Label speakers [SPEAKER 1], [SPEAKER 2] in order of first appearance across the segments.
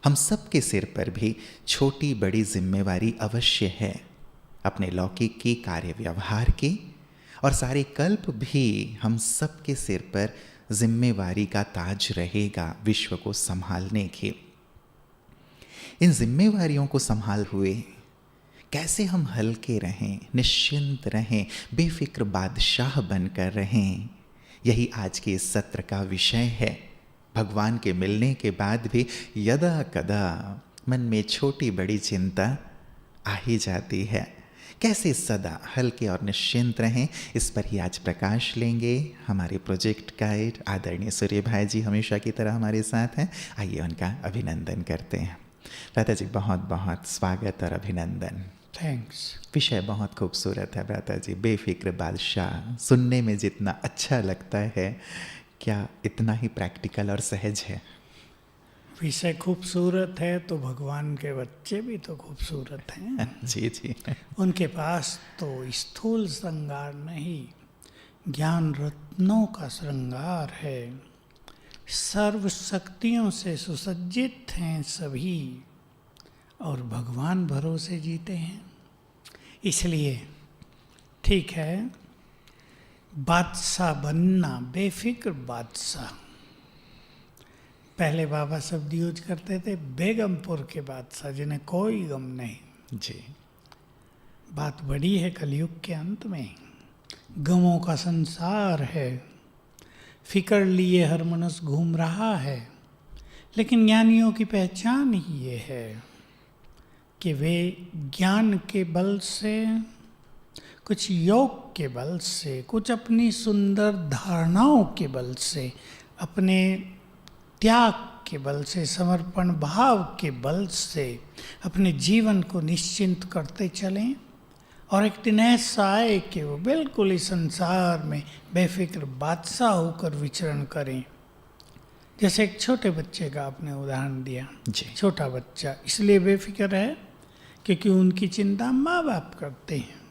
[SPEAKER 1] हम सब के सिर पर भी छोटी बड़ी जिम्मेवारी अवश्य है, अपने लौकिक की, कार्य व्यवहार की, और सारे कल्प भी हम सब के सिर पर जिम्मेवारी का ताज रहेगा विश्व को संभालने की। इन जिम्मेवारियों को संभाल हुए कैसे हम हल्के रहें, निश्चिंत रहें, बेफिक्र बादशाह बनकर रहें, यही आज के इस सत्र का विषय है। भगवान के मिलने के बाद भी यदा कदा मन में छोटी बड़ी चिंता आ ही जाती है। कैसे सदा हल्के और निश्चिंत रहें, इस पर ही आज प्रकाश लेंगे हमारे प्रोजेक्ट गाइड आदरणीय सूर्य भाई जी हमेशा की तरह हमारे साथ हैं। आइए उनका अभिनंदन करते हैं। भ्राता जी बहुत बहुत स्वागत और अभिनंदन।
[SPEAKER 2] थैंक्स।
[SPEAKER 1] विषय बहुत खूबसूरत है भ्राता जी, बेफिक्र बादशाह। सुनने में जितना अच्छा लगता है, क्या इतना ही प्रैक्टिकल और सहज है?
[SPEAKER 2] विषय खूबसूरत है तो भगवान के बच्चे भी तो खूबसूरत हैं।
[SPEAKER 1] जी जी।
[SPEAKER 2] उनके पास तो स्थूल श्रृंगार नहीं, ज्ञान रत्नों का श्रृंगार है। सर्व शक्तियों से सुसज्जित हैं सभी और भगवान भरोसे जीते हैं। इसलिए ठीक है, बादशाह बनना, बेफिक्र बादशाह। पहले बाबा शब्द यूज करते थे बेगमपुर के बादशाह, जिन्हें कोई गम नहीं।
[SPEAKER 1] जी।
[SPEAKER 2] बात बड़ी है कलयुग के अंत में, गमों का संसार है, फिक्र लिए हर मनुष्य घूम रहा है। लेकिन ज्ञानियों की पहचान ही ये है कि वे ज्ञान के बल से, कुछ योग के बल से, कुछ अपनी सुंदर धारणाओं के बल से, अपने त्याग के बल से, समर्पण भाव के बल से अपने जीवन को निश्चिंत करते चलें और एक दिन ऐसा आए कि वो बिल्कुल इस संसार में बेफिक्र बादशाह होकर विचरण करें। जैसे एक छोटे बच्चे का आपने उदाहरण दिया।
[SPEAKER 1] जी।
[SPEAKER 2] छोटा बच्चा इसलिए बेफिक्र है क्योंकि उनकी चिंता माँ बाप करते हैं।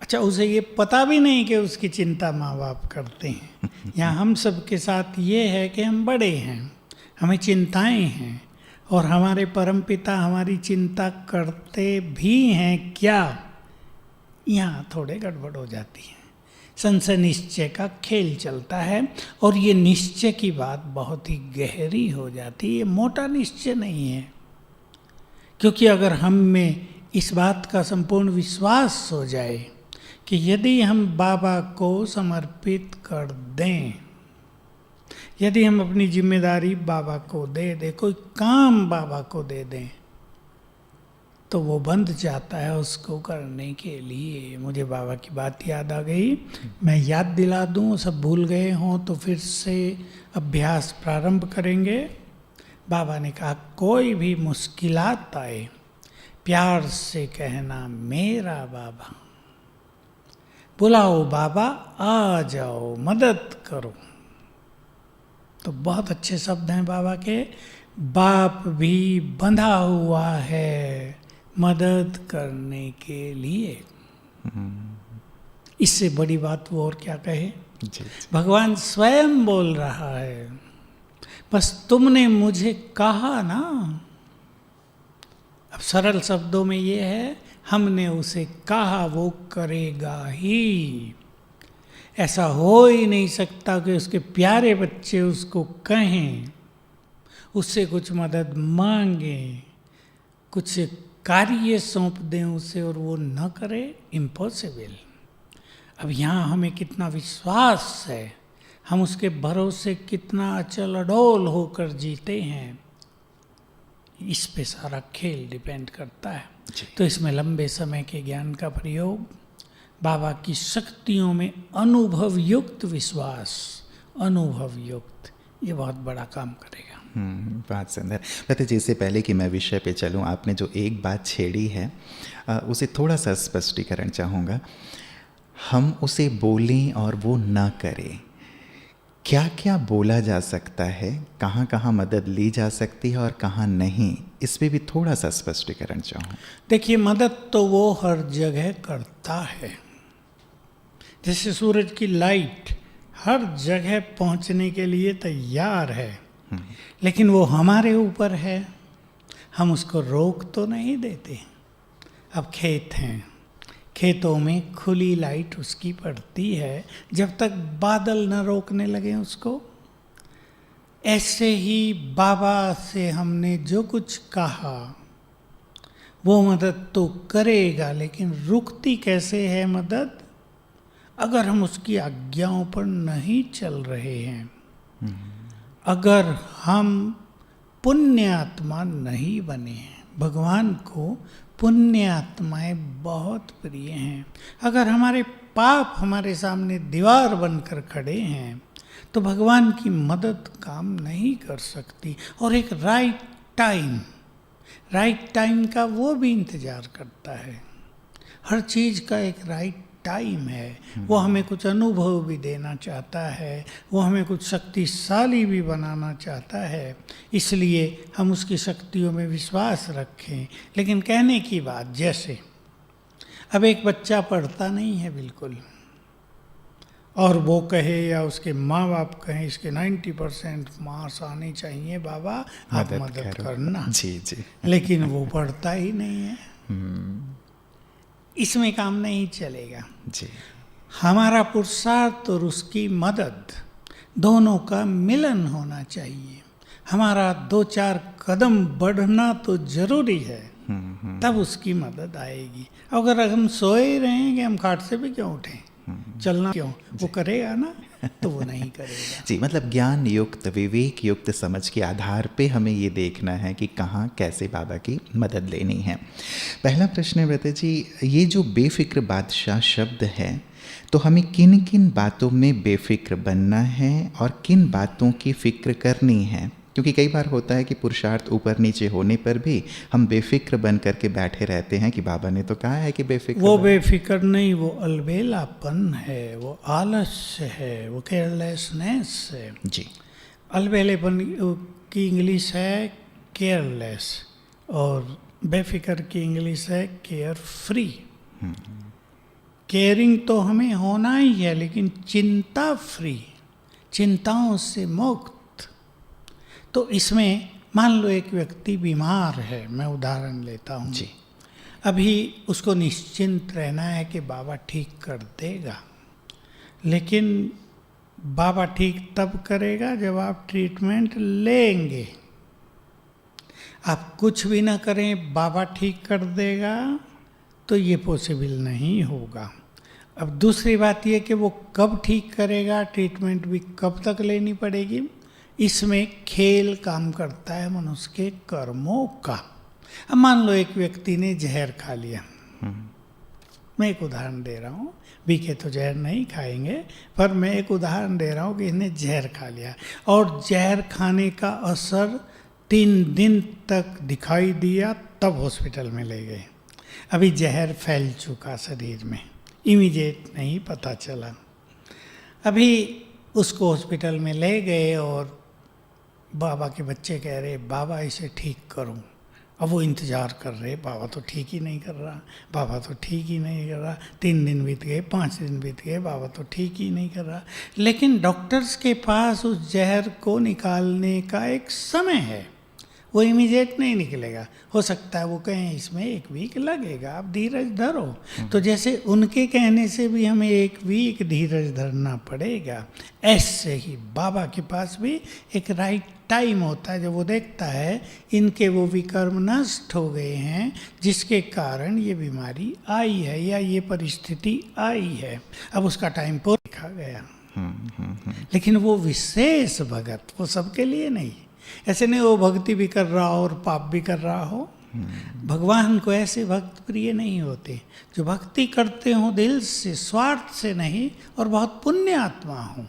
[SPEAKER 2] अच्छा, उसे ये पता भी नहीं कि उसकी चिंता माँ बाप करते हैं। यहाँ हम सब के साथ ये है कि हम बड़े हैं, हमें चिंताएं हैं और हमारे परमपिता हमारी चिंता करते भी हैं क्या, यहाँ थोड़े गड़बड़ हो जाती है। संशय निश्चय का खेल चलता है और ये निश्चय की बात बहुत ही गहरी हो जाती है। ये मोटा निश्चय नहीं है, क्योंकि अगर हम में इस बात का संपूर्ण विश्वास हो जाए कि यदि हम बाबा को समर्पित कर दें, यदि हम अपनी जिम्मेदारी बाबा को दे दें, कोई काम बाबा को दे दें, तो वो बंध जाता है उसको करने के लिए। मुझे बाबा की बात याद आ गई, मैं याद दिला दूं, सब भूल गए हों तो फिर से अभ्यास प्रारंभ करेंगे। बाबा ने कहा कोई भी मुश्किलात आए प्यार से कहना मेरा बाबा, बुलाओ बाबा आ जाओ मदद करो। तो बहुत अच्छे शब्द हैं बाबा के, बाप भी बंधा हुआ है मदद करने के लिए। इससे बड़ी बात वो और क्या कहे। भगवान स्वयं बोल रहा है, बस तुमने मुझे कहा ना। अब सरल शब्दों में ये है, हमने उसे कहा वो करेगा ही। ऐसा हो ही नहीं सकता कि उसके प्यारे बच्चे उसको कहें, उससे कुछ मदद मांगें, कुछ कार्य सौंप दें उसे और वो न करे। इम्पॉसिबल। अब यहाँ हमें कितना विश्वास है, हम उसके भरोसे कितना अचल अडोल होकर जीते हैं, इस पे सारा खेल डिपेंड करता है। तो इसमें लंबे समय के ज्ञान का प्रयोग, बाबा की शक्तियों में अनुभव युक्त विश्वास, अनुभव युक्त, ये बहुत बड़ा काम करेगा।
[SPEAKER 1] बहुत सुंदर। पता जी, इससे पहले कि मैं विषय पे चलूँ, आपने जो एक बात छेड़ी है उसे थोड़ा सा स्पष्टीकरण चाहूँगा। हम उसे बोलें और वो ना करें, क्या क्या बोला जा सकता है, कहाँ कहाँ मदद ली जा सकती है और कहाँ नहीं, इस पे भी थोड़ा सा स्पष्टीकरण चाहूँ।
[SPEAKER 2] देखिए, मदद तो वो हर जगह करता है। जैसे सूरज की लाइट हर जगह पहुंचने के लिए तैयार है, लेकिन वो हमारे ऊपर है, हम उसको रोक तो नहीं देते। अब खेत हैं, खेतों में खुली लाइट उसकी पड़ती है जब तक बादल न रोकने लगे उसको। ऐसे ही बाबा से हमने जो कुछ कहा वो मदद तो करेगा, लेकिन रुकती कैसे है मदद? अगर हम उसकी आज्ञाओं पर नहीं चल रहे हैं, अगर हम पुण्य आत्मा नहीं बने हैं। भगवान को पुण्य आत्माएं बहुत प्रिय हैं। अगर हमारे पाप हमारे सामने दीवार बनकर खड़े हैं तो भगवान की मदद काम नहीं कर सकती। और एक राइट टाइम का वो भी इंतजार करता है। हर चीज़ का एक राइट टाइम है। वो हमें कुछ अनुभव भी देना चाहता है, वो हमें कुछ शक्तिशाली भी बनाना चाहता है, इसलिए हम उसकी शक्तियों में विश्वास रखें। लेकिन कहने की बात, जैसे अब एक बच्चा पढ़ता नहीं है बिल्कुल, और वो कहे या उसके माँ बाप कहें इसके 90% मार्क्स आने चाहिए, बाबा आप मदद करना।
[SPEAKER 1] जी जी।
[SPEAKER 2] लेकिन वो पढ़ता ही नहीं है, इसमें काम नहीं चलेगा।
[SPEAKER 1] जी।
[SPEAKER 2] हमारा पुरुषार्थ और उसकी मदद दोनों का मिलन होना चाहिए। हमारा 2-4 कदम बढ़ना तो जरूरी है, तब उसकी मदद आएगी। अगर हम सोए रहेंगे, हम खाट से भी क्यों उठें, चलना क्यों, वो करेगा ना, तो वो नहीं करेगा।
[SPEAKER 1] जी, मतलब ज्ञान युक्त, विवेक युक्त समझ के आधार पे हमें ये देखना है कि कहाँ कैसे बाबा की मदद लेनी है। पहला प्रश्न है व्रत जी, ये जो बेफिक्र बादशाह शब्द है, तो हमें किन किन बातों में बेफिक्र बनना है और किन बातों की फिक्र करनी है? क्योंकि कई बार होता है कि पुरुषार्थ ऊपर नीचे होने पर भी हम बेफिक्र बन करके बैठे रहते हैं कि बाबा ने तो कहा है कि बेफिक्र।
[SPEAKER 2] वो बेफिक्र नहीं, वो अलबेलापन है, वो आलस्य है, वो केयरलेसनेस है।
[SPEAKER 1] जी।
[SPEAKER 2] अलबेलेपन की इंग्लिश है केयरलेस, और बेफिक्र की इंग्लिश है केयर फ्री। केयरिंग तो हमें होना ही है, लेकिन चिंता फ्री, चिंताओं से मुक्त। तो इसमें मान लो एक व्यक्ति बीमार है, मैं उदाहरण लेता हूँ
[SPEAKER 1] जी।
[SPEAKER 2] अभी उसको निश्चिंत रहना है कि बाबा ठीक कर देगा, लेकिन बाबा ठीक तब करेगा जब आप ट्रीटमेंट लेंगे। आप कुछ भी ना करें, बाबा ठीक कर देगा, तो ये पॉसिबल नहीं होगा। अब दूसरी बात ये कि वो कब ठीक करेगा, ट्रीटमेंट भी कब तक लेनी पड़ेगी, इसमें खेल काम करता है मनुष्य के कर्मों का। अब मान लो एक व्यक्ति ने जहर खा लिया, मैं एक उदाहरण दे रहा हूँ, बीके तो जहर नहीं खाएंगे, पर मैं एक उदाहरण दे रहा हूँ कि इसने जहर खा लिया और जहर खाने का असर 3 दिन तक दिखाई दिया, तब हॉस्पिटल में ले गए। अभी जहर फैल चुका शरीर में, इमीडिएट नहीं पता चला। अभी उसको हॉस्पिटल में ले गए और बाबा के बच्चे कह रहे बाबा इसे ठीक करो। अब वो इंतज़ार कर रहे, बाबा तो ठीक ही नहीं कर रहा, बाबा तो ठीक ही नहीं कर रहा। 3 दिन बीत गए, 5 दिन बीत गए, बाबा तो ठीक ही नहीं कर रहा। लेकिन डॉक्टर्स के पास उस जहर को निकालने का एक समय है, वो इमीडिएट नहीं निकलेगा। हो सकता है वो कहें इसमें 1 वीक लगेगा, आप धीरज धरो। तो जैसे उनके कहने से भी हमें 1 वीक धीरज धरना पड़ेगा, ऐसे ही बाबा के पास भी एक राइट टाइम होता है जब वो देखता है इनके वो विकर्म नष्ट हो गए हैं जिसके कारण ये बीमारी आई है या ये परिस्थिति आई है। अब उसका टाइम पूरा लिखा गया। लेकिन वो विशेष भगत, वो सबके लिए नहीं। ऐसे नहीं वो भक्ति भी कर रहा हो और पाप भी कर रहा हो। भगवान को ऐसे भक्त प्रिय नहीं होते जो भक्ति करते हो दिल से, स्वार्थ से नहीं, और बहुत पुण्य आत्मा हो।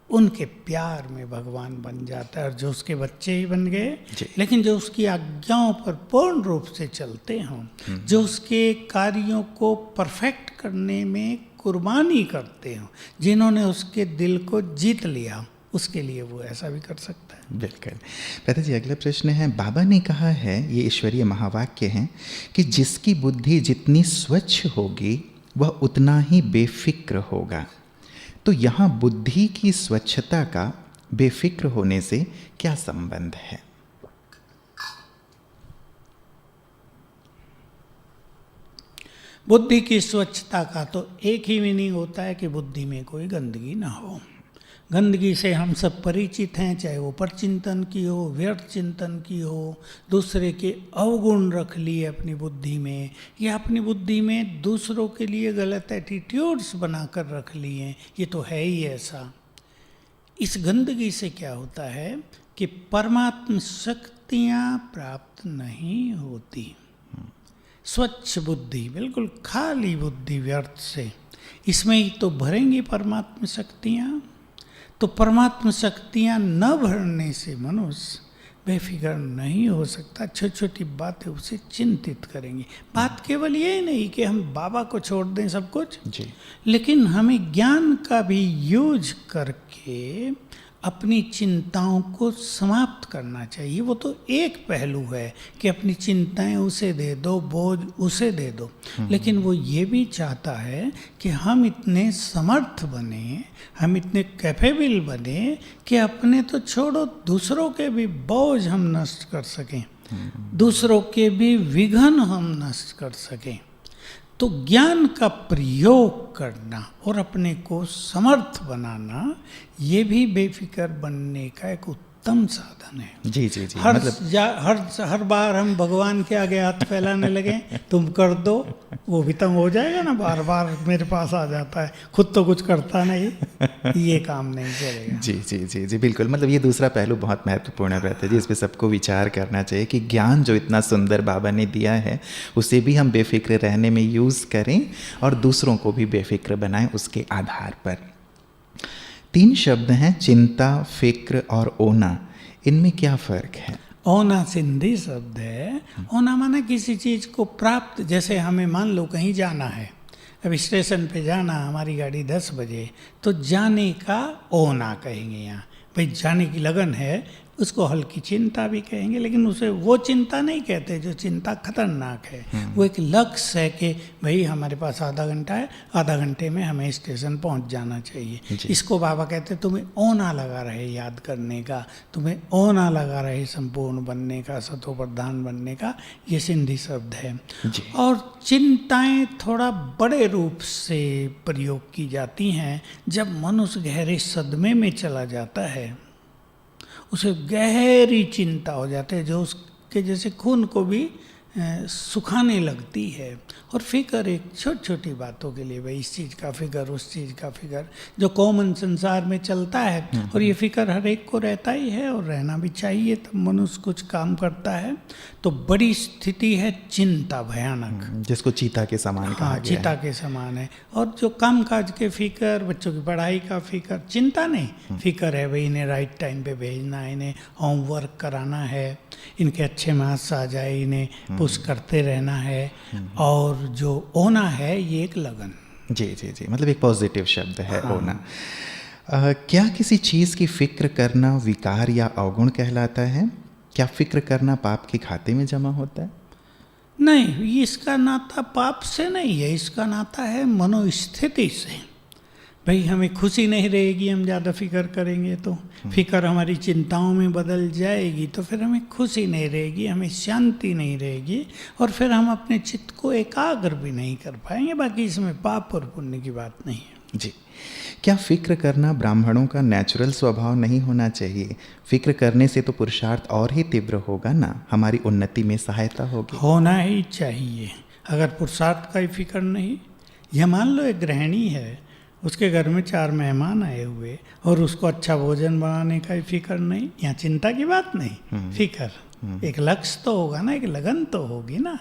[SPEAKER 2] उनके प्यार में भगवान बन जाता है, और जो उसके बच्चे ही बन गए, लेकिन जो उसकी आज्ञाओं पर पूर्ण रूप से चलते हों, जो उसके कार्यों को परफेक्ट करने में कुर्बानी करते हों, जिन्होंने उसके दिल को जीत लिया, उसके लिए वो ऐसा भी कर सकता है।
[SPEAKER 1] बिल्कुल। प्रभु जी, अगला प्रश्न है, बाबा ने कहा है, ये ईश्वरीय महावाक्य है, कि जिसकी बुद्धि जितनी स्वच्छ होगी वह उतना ही बेफिक्र होगा। तो यहाँ बुद्धि की स्वच्छता का बेफिक्र होने से क्या संबंध है?
[SPEAKER 2] बुद्धि की स्वच्छता का तो एक ही मीनिंग होता है कि बुद्धि में कोई गंदगी ना हो। गंदगी से हम सब परिचित हैं, चाहे वो परचिंतन की हो, व्यर्थ चिंतन की हो, दूसरे के अवगुण रख लिए अपनी बुद्धि में, या अपनी बुद्धि में दूसरों के लिए गलत एटीट्यूड्स बनाकर रख लिए, ये तो है ही ऐसा। इस गंदगी से क्या होता है कि परमात्म शक्तियाँ प्राप्त नहीं होती। स्वच्छ बुद्धि, बिल्कुल खाली बुद्धि व्यर्थ से, इसमें ही तो भरेंगी परमात्म शक्तियाँ। तो परमात्म शक्तियाँ न भरने से मनुष्य बेफिक्र नहीं हो सकता। छोटी छोटी बातें उसे चिंतित करेंगी। बात केवल ये नहीं कि हम बाबा को छोड़ दें सब कुछ
[SPEAKER 1] जी,
[SPEAKER 2] लेकिन हमें ज्ञान का भी यूज करके अपनी चिंताओं को समाप्त करना चाहिए। वो तो एक पहलू है कि अपनी चिंताएं उसे दे दो, बोझ उसे दे दो, लेकिन वो ये भी चाहता है कि हम इतने समर्थ बने, हम इतने कैपेबल बने कि अपने तो छोड़ो दूसरों के भी बोझ हम नष्ट कर सकें, दूसरों के भी विघ्न हम नष्ट कर सकें। तो ज्ञान का प्रयोग करना और अपने को समर्थ बनाना, ये भी बेफिक्र बनने का एक उत्तम साधन है।
[SPEAKER 1] जी जी जी,
[SPEAKER 2] हर बार हम भगवान के आगे हाथ फैलाने लगे, तुम कर दो, वो भी तंग हो जाएगा ना, बार बार मेरे पास आ जाता है, खुद तो कुछ करता नहीं, ये काम नहीं चलेगा।
[SPEAKER 1] जी जी जी जी, बिल्कुल। मतलब ये दूसरा पहलू बहुत महत्वपूर्ण रहता है जी, इस पर सबको विचार करना चाहिए कि ज्ञान जो इतना सुंदर बाबा ने दिया है उसे भी हम बेफिक्र रहने में यूज़ करें और दूसरों को भी बेफिक्र बनाएं उसके आधार पर। 3 शब्द हैं, चिंता, फिक्र और ओना। इनमें क्या फ़र्क है?
[SPEAKER 2] ओना सिंधी शब्द है। ओना माना किसी चीज़ को प्राप्त, जैसे हमें मान लो कहीं जाना है, अब स्टेशन पे जाना, हमारी गाड़ी 10 बजे, तो जाने का ओना कहेंगे यहाँ। भाई जाने की लगन है, उसको हल्की चिंता भी कहेंगे, लेकिन उसे वो चिंता नहीं कहते जो चिंता खतरनाक है। वो एक लक्ष्य है कि भाई हमारे पास आधा घंटा है, आधा घंटे में हमें स्टेशन पहुंच जाना चाहिए। इसको बाबा कहते तुम्हें ओना लगा रहे याद करने का, तुम्हें ओना लगा रहे संपूर्ण बनने का, सतो प्रधान बनने का। ये सिंधी शब्द है। और चिंताएं थोड़ा बड़े रूप से प्रयोग की जाती हैं जब मनुष्य गहरे सदमे में चला जाता है, उसे गहरी चिंता हो जाती है जो उसके जैसे खून को भी सुखाने लगती है। और फिक्र एक छोटी छोटी बातों के लिए, भाई इस चीज़ का फिक्र, उस चीज़ का फिक्र, जो कॉमन संसार में चलता है, और ये फिक्र हर एक को रहता ही है और रहना भी चाहिए, तब मनुष्य कुछ काम करता है। तो बड़ी स्थिति है चिंता, भयानक,
[SPEAKER 1] जिसको चीता के समान कहा गया
[SPEAKER 2] चीता के समान है। और जो काम काज के फिक्र, बच्चों की पढ़ाई का फिक्र, चिंता नहीं, फिक्र है भाई इन्हें राइट टाइम पे भेजना है, इन्हें होमवर्क कराना है, इनके अच्छे मार्क्स आ जाए, इन्हें पुश करते रहना है। और जो ओना है ये एक लगन।
[SPEAKER 1] जी जी जी, मतलब एक पॉजिटिव शब्द है ओना। क्या किसी चीज़ की फिक्र करना विकार या अवगुण कहलाता है? क्या फिक्र करना पाप के खाते में जमा होता है?
[SPEAKER 2] नहीं, इसका नाता पाप से नहीं है, इसका नाता है मनोस्थिति से। भाई हमें खुशी नहीं रहेगी, हम ज़्यादा फिक्र करेंगे तो फिक्र हमारी चिंताओं में बदल जाएगी, तो फिर हमें खुशी नहीं रहेगी, हमें शांति नहीं रहेगी, और फिर हम अपने चित्त को एकाग्र भी नहीं कर पाएंगे। बाकी इसमें पाप और पुण्य की बात नहीं है।
[SPEAKER 1] जी, क्या फिक्र करना ब्राह्मणों का नेचुरल स्वभाव नहीं होना चाहिए? फिक्र करने से तो पुरुषार्थ और ही तीव्र होगा ना, हमारी उन्नति में सहायता होगी।
[SPEAKER 2] होना ही चाहिए। अगर पुरुषार्थ का ही फिक्र नहीं, यह मान लो एक गृहिणी है, उसके घर में 4 मेहमान आए हुए और उसको अच्छा भोजन बनाने का ही फिक्र नहीं, यहाँ चिंता की बात नहीं, फिक्र, एक लक्ष्य तो होगा ना, एक लगन तो होगी ना,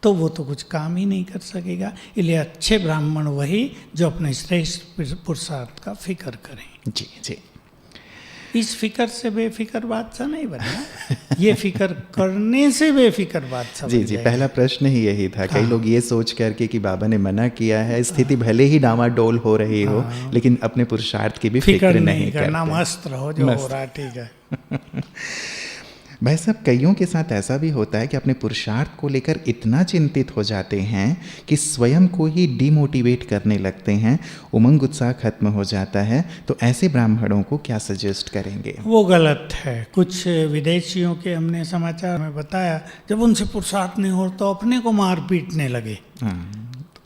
[SPEAKER 2] तो वो तो कुछ काम ही नहीं कर सकेगा। इसलिए अच्छे ब्राह्मण वही जो अपने श्रेष्ठ पुरुषार्थ का फिक्र करें।
[SPEAKER 1] जी जी,
[SPEAKER 2] इस फिक्र से बेफिक्र बादशाह नहीं बना, ये फिक्र करने से बेफिक्र बादशाह।
[SPEAKER 1] जी जी, पहला प्रश्न ही यही था। कई लोग ये सोच करके कि बाबा ने मना किया है, स्थिति भले ही डामाडोल हो रही हो, लेकिन अपने पुरुषार्थ की भी फिक्र नहीं करना,
[SPEAKER 2] मस्त रहो, जो हो रहा ठीक है।
[SPEAKER 1] भाई साहब, कईयों के साथ ऐसा भी होता है कि अपने पुरुषार्थ को लेकर इतना चिंतित हो जाते हैं कि स्वयं को ही डिमोटिवेट करने लगते हैं, उमंग उत्साह खत्म हो जाता है। तो ऐसे ब्राह्मणों को क्या सजेस्ट करेंगे?
[SPEAKER 2] वो गलत है। कुछ विदेशियों के हमने समाचार में बताया, जब उनसे पुरुषार्थ नहीं हो तो अपने को मार पीटने लगे।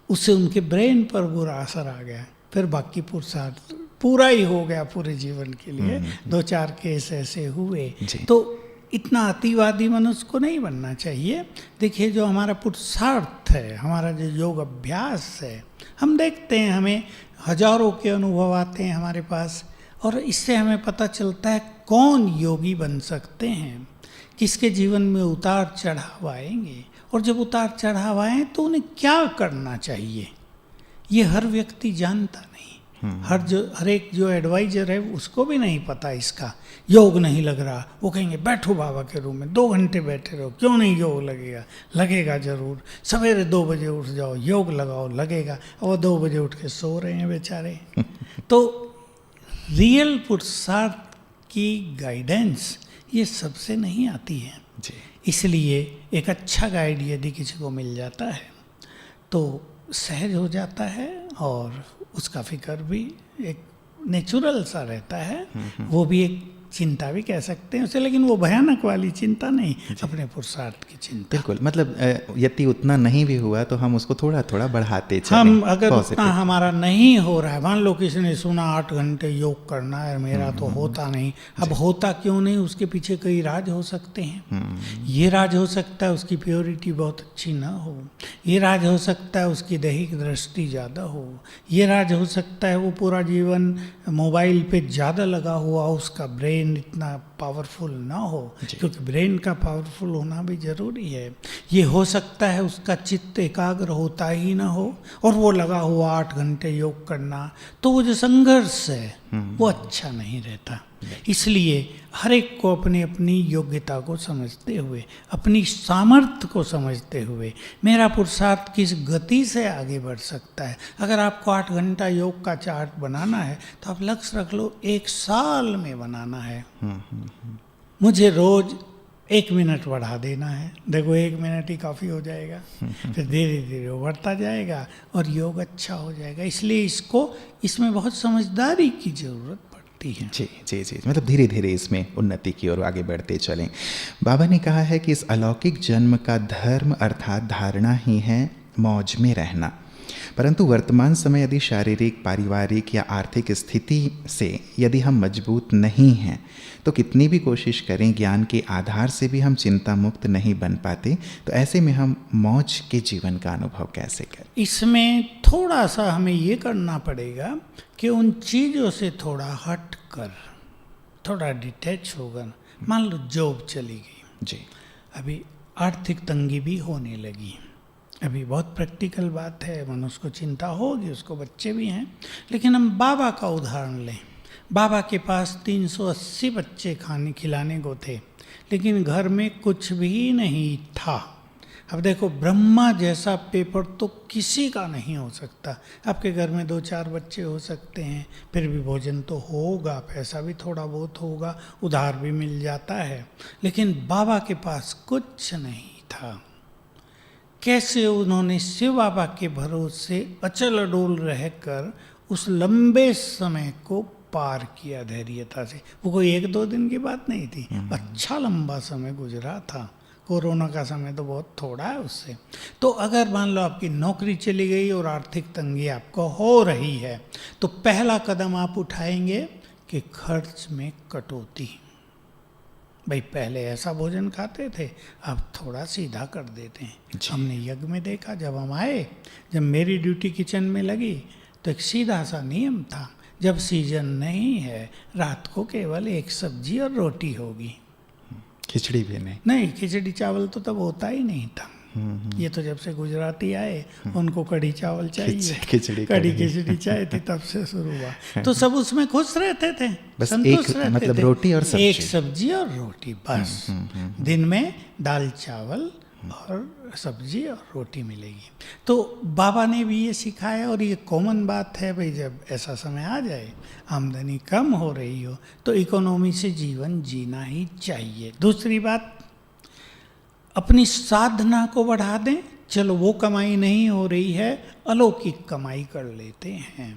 [SPEAKER 2] उससे उनके ब्रेन पर बुरा असर आ गया, फिर बाकी पुरुषार्थ पूरा ही हो गया पूरे जीवन के लिए। 2-4 केस ऐसे हुए। तो इतना अतिवादी मनुष्य को नहीं बनना चाहिए। देखिए, जो हमारा पुरुषार्थ है, हमारा जो योग अभ्यास है, हम देखते हैं हमें हजारों के अनुभव आते हैं हमारे पास, और इससे हमें पता चलता है कौन योगी बन सकते हैं, किसके जीवन में उतार चढ़ाव आएंगे, और जब उतार चढ़ाव आए तो उन्हें क्या करना चाहिए, ये हर व्यक्ति जानता नहीं। हर एक जो एडवाइजर है उसको भी नहीं पता इसका। योग नहीं लग रहा, वो कहेंगे बैठो बाबा के रूम में 2 घंटे बैठे रहो, क्यों नहीं योग लगेगा? लगेगा जरूर। सवेरे 2 बजे उठ जाओ, योग लगाओ, लगेगा। और 2 बजे उठ के सो रहे हैं बेचारे। तो रियल पुरुषार्थ की गाइडेंस ये सबसे नहीं आती है जी। इसलिए एक अच्छा गाइड यदि किसी को मिल जाता है तो सहज हो जाता है, और उसका फिक्र भी एक नेचुरल सा रहता है। वो भी एक चिंता भी कह सकते हैं उसे, लेकिन वो भयानक वाली चिंता नहीं, अपने पुरुषार्थ की चिंता।
[SPEAKER 1] बिल्कुल, मतलब यदि उतना नहीं भी हुआ तो हम उसको थोड़ा थोड़ा बढ़ाते चलें।
[SPEAKER 2] हम अगर उतना हमारा नहीं हो रहा है, मान लो किसी ने सुना 8 घंटे योग करना है, मेरा तो होता नहीं। अब होता क्यों नहीं, उसके पीछे कई राज हो सकते हैं। ये राज हो सकता है उसकी प्योरिटी बहुत अच्छी ना हो, ये राज हो सकता है उसकी दैहिक दृष्टि ज़्यादा हो, ये राज हो सकता है वो पूरा जीवन मोबाइल पे ज़्यादा लगा हुआ, उसका ब्रेन इतना पावरफुल ना हो, क्योंकि ब्रेन का पावरफुल होना भी जरूरी है। ये हो सकता है उसका चित्त एकाग्र होता ही ना हो, और वो लगा हुआ 8 घंटे योग करना, तो वो जो संघर्ष है वो अच्छा नहीं रहता। इसलिए हर एक को अपनी अपनी योग्यता को समझते हुए, अपनी सामर्थ्य को समझते हुए, मेरा पुरुषार्थ किस गति से आगे बढ़ सकता है। अगर आपको 8 घंटा योग का चार्ट बनाना है तो आप लक्ष्य रख लो 1 साल में बनाना है। मुझे रोज 1 मिनट बढ़ा देना है। देखो 1 मिनट ही काफ़ी हो जाएगा, फिर धीरे धीरे वो बढ़ता जाएगा और योग अच्छा हो जाएगा। इसलिए इसमें बहुत समझदारी की जरूरत पड़ती है।
[SPEAKER 1] जी जी जी, मतलब धीरे धीरे इसमें उन्नति की ओर आगे बढ़ते चलें। बाबा ने कहा है कि इस अलौकिक जन्म का धर्म अर्थात धारणा ही है मौज में रहना, परंतु वर्तमान समय यदि शारीरिक, पारिवारिक या आर्थिक स्थिति से यदि हम मजबूत नहीं हैं तो कितनी भी कोशिश करें ज्ञान के आधार से भी हम चिंता मुक्त नहीं बन पाते। तो ऐसे में हम मौज के जीवन का अनुभव कैसे करें?
[SPEAKER 2] इसमें थोड़ा सा हमें ये करना पड़ेगा कि उन चीज़ों से थोड़ा हट कर, थोड़ा डिटैच होकर, मान लो जॉब चली गई जी, अभी आर्थिक तंगी भी होने लगी, अभी बहुत प्रैक्टिकल बात है, मनुष्य को चिंता होगी, उसको बच्चे भी हैं। लेकिन हम बाबा का उदाहरण लें। बाबा के पास 380 बच्चे खाने खिलाने को थे, लेकिन घर में कुछ भी नहीं था। अब देखो, ब्रह्मा जैसा पेपर तो किसी का नहीं हो सकता। आपके घर में 2-4 बच्चे हो सकते हैं, फिर भी भोजन तो होगा, पैसा भी थोड़ा बहुत होगा, उधार भी मिल जाता है, लेकिन बाबा के पास कुछ नहीं था। कैसे उन्होंने शिव बाबा के भरोसे अचल अडोल रहकर उस लंबे समय को पार किया धैर्यता से। वो कोई 1-2 दिन की बात नहीं थी, अच्छा लंबा समय गुजरा था। कोरोना का समय तो बहुत थोड़ा है उससे। तो अगर मान लो आपकी नौकरी चली गई और आर्थिक तंगी आपको हो रही है, तो पहला कदम आप उठाएंगे कि खर्च में कटौती। भाई पहले ऐसा भोजन खाते थे, अब थोड़ा सीधा कर देते हैं। हमने यज्ञ में देखा, जब हम आए, जब मेरी ड्यूटी किचन में लगी तो एक सीधा सा नियम था, जब सीजन नहीं है रात को केवल 1 सब्जी और रोटी होगी,
[SPEAKER 1] खिचड़ी भी नहीं,
[SPEAKER 2] खिचड़ी चावल तो तब होता ही नहीं था। ये तो जब से गुजराती आए उनको कढ़ी चावल चाहिए, कढ़ी खिचड़ी चाहिए थी, तब से शुरू हुआ। तो सब उसमें खुश रहते थे,
[SPEAKER 1] बस एक मतलब रोटी और सब्जी,
[SPEAKER 2] 1 सब्जी और रोटी बस। दिन में दाल चावल और सब्जी और रोटी मिलेगी। तो बाबा ने भी ये सिखाया, और ये कॉमन बात है भाई, जब ऐसा समय आ जाए, आमदनी कम हो रही हो, तो इकोनॉमी से जीवन जीना ही चाहिए। दूसरी बात, अपनी साधना को बढ़ा दें। चलो वो कमाई नहीं हो रही है, अलौकिक कमाई कर लेते हैं।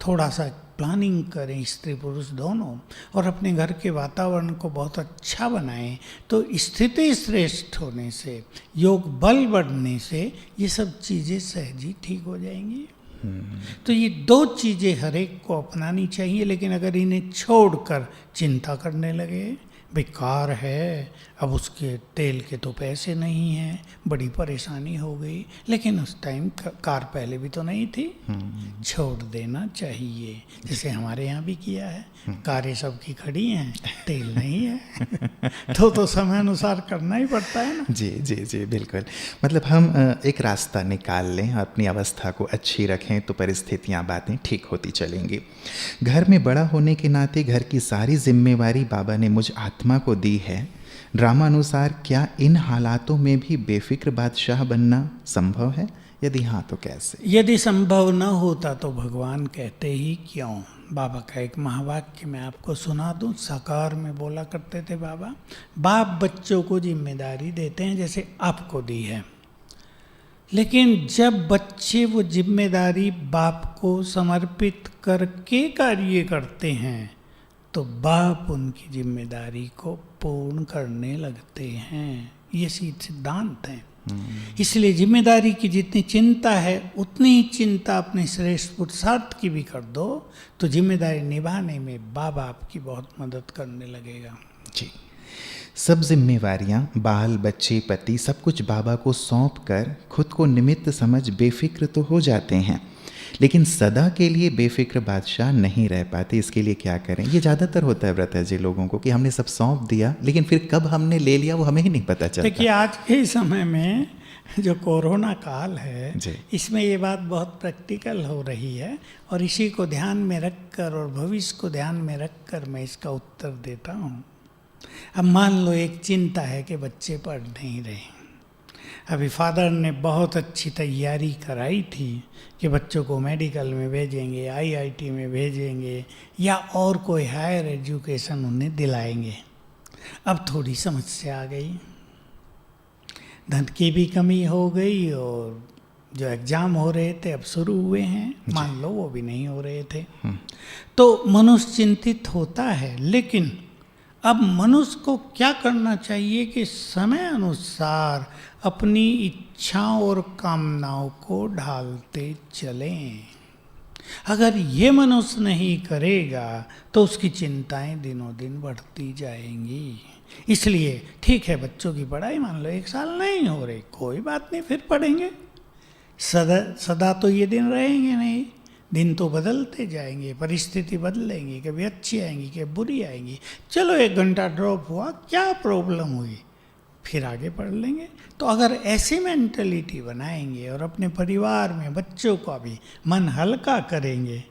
[SPEAKER 2] थोड़ा सा प्लानिंग करें स्त्री पुरुष दोनों, और अपने घर के वातावरण को बहुत अच्छा बनाएं। तो स्थिति श्रेष्ठ होने से, योग बल बढ़ने से, ये सब चीज़ें सहज ही ठीक हो जाएंगी। तो ये दो चीज़ें हर एक को अपनानी चाहिए। लेकिन अगर इन्हें छोड़कर चिंता करने लगे, बेकार है, अब उसके तेल के तो पैसे नहीं हैं, बड़ी परेशानी हो गई, लेकिन उस टाइम कार पहले भी तो नहीं थी, छोड़ देना चाहिए। जैसे हमारे यहाँ भी किया है, कारें सबकी खड़ी हैं, तेल नहीं है तो समय अनुसार करना ही पड़ता है ना।
[SPEAKER 1] जी जी जी, बिल्कुल। मतलब हम एक रास्ता निकाल लें, अपनी अवस्था को अच्छी रखें, तो परिस्थितियाँ, बातें ठीक होती चलेंगी। घर में बड़ा होने के नाते घर की सारी जिम्मेवारी बाबा ने मुझ आत्मा को दी है। ड्रामानुसार क्या इन हालातों में भी बेफिक्र बादशाह बनना संभव है? यदि हाँ तो कैसे?
[SPEAKER 2] यदि संभव न होता तो भगवान कहते ही क्यों। बाबा का एक महावाक्य मैं आपको सुना दूं, साकार में बोला करते थे बाबा। बाप बच्चों को जिम्मेदारी देते हैं जैसे आपको दी है, लेकिन जब बच्चे वो जिम्मेदारी बाप को समर्पित करके कार्य करते हैं, तो बाप उनकी जिम्मेदारी को पूर्ण करने लगते हैं। ये सिद्धांत है। इसलिए जिम्मेदारी की जितनी चिंता है, उतनी ही चिंता अपने श्रेष्ठ पुरुषार्थ की भी कर दो, तो जिम्मेदारी निभाने में बाबा आपकी बहुत मदद करने लगेगा।
[SPEAKER 1] जी, सब जिम्मेवारियां, बाल बच्चे पति सब कुछ बाबा को सौंप कर खुद को निमित्त समझ बेफिक्र तो हो जाते हैं, लेकिन सदा के लिए बेफिक्र बादशाह नहीं रह पाते। इसके लिए क्या करें? ये ज़्यादातर होता है व्रत जी लोगों को कि हमने सब सौंप दिया, लेकिन फिर कब हमने ले लिया वो हमें ही नहीं पता चलता।
[SPEAKER 2] देखिए आज के समय में जो कोरोना काल है,
[SPEAKER 1] जी,
[SPEAKER 2] इसमें ये बात बहुत प्रैक्टिकल हो रही है, और इसी को ध्यान में रखकर और भविष्य को ध्यान में रखकर मैं इसका उत्तर देता हूँ। अब मान लो एक चिंता है कि बच्चे पढ़ नहीं रहे। अभी फादर ने बहुत अच्छी तैयारी कराई थी कि बच्चों को मेडिकल में भेजेंगे, आईआईटी में भेजेंगे, या और कोई हायर एजुकेशन उन्हें दिलाएंगे। अब थोड़ी समस्या आ गई, धन की भी कमी हो गई, और जो एग्ज़ाम हो रहे थे अब शुरू हुए हैं, मान लो वो भी नहीं हो रहे थे। तो मनुष्य चिंतित होता है, लेकिन अब मनुष्य को क्या करना चाहिए कि समय अनुसार अपनी इच्छाओं और कामनाओं को ढालते चलें। अगर ये मनुष्य नहीं करेगा तो उसकी चिंताएं दिनों दिन बढ़ती जाएंगी। इसलिए ठीक है, बच्चों की पढ़ाई मान लो 1 साल नहीं हो रही, कोई बात नहीं, फिर पढ़ेंगे। सदा तो ये दिन रहेंगे नहीं, दिन तो बदलते जाएंगे, परिस्थिति बदलेंगी, कभी अच्छी आएंगी, कभी बुरी आएंगी। चलो 1 घंटा ड्रॉप हुआ, क्या प्रॉब्लम हुई, फिर आगे पढ़ लेंगे। तो अगर ऐसी मेंटलिटी बनाएंगे और अपने परिवार में बच्चों का भी मन हल्का करेंगे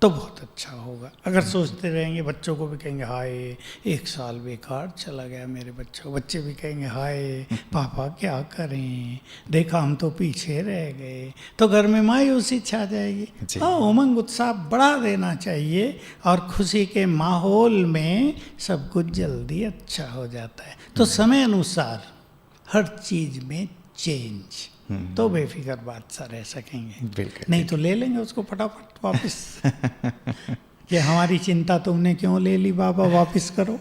[SPEAKER 2] तो बहुत अच्छा होगा। अगर सोचते रहेंगे, बच्चों को भी कहेंगे हाय 1 साल बेकार चला गया मेरे बच्चों, बच्चे भी कहेंगे हाय पापा क्या करें, देखा हम तो पीछे रह गए, तो घर में मायूसी छा जाएगी। हाँ, उमंग उत्साह बढ़ा देना चाहिए, और खुशी के माहौल में सब कुछ जल्दी अच्छा हो जाता है। तो समय अनुसार हर चीज में चेंज, तो बेफिक्र बादशाह रह सकेंगे। नहीं तो ले लेंगे उसको फटाफट वापस कि हमारी चिंता तुमने क्यों ले ली बाबा, वापस करो।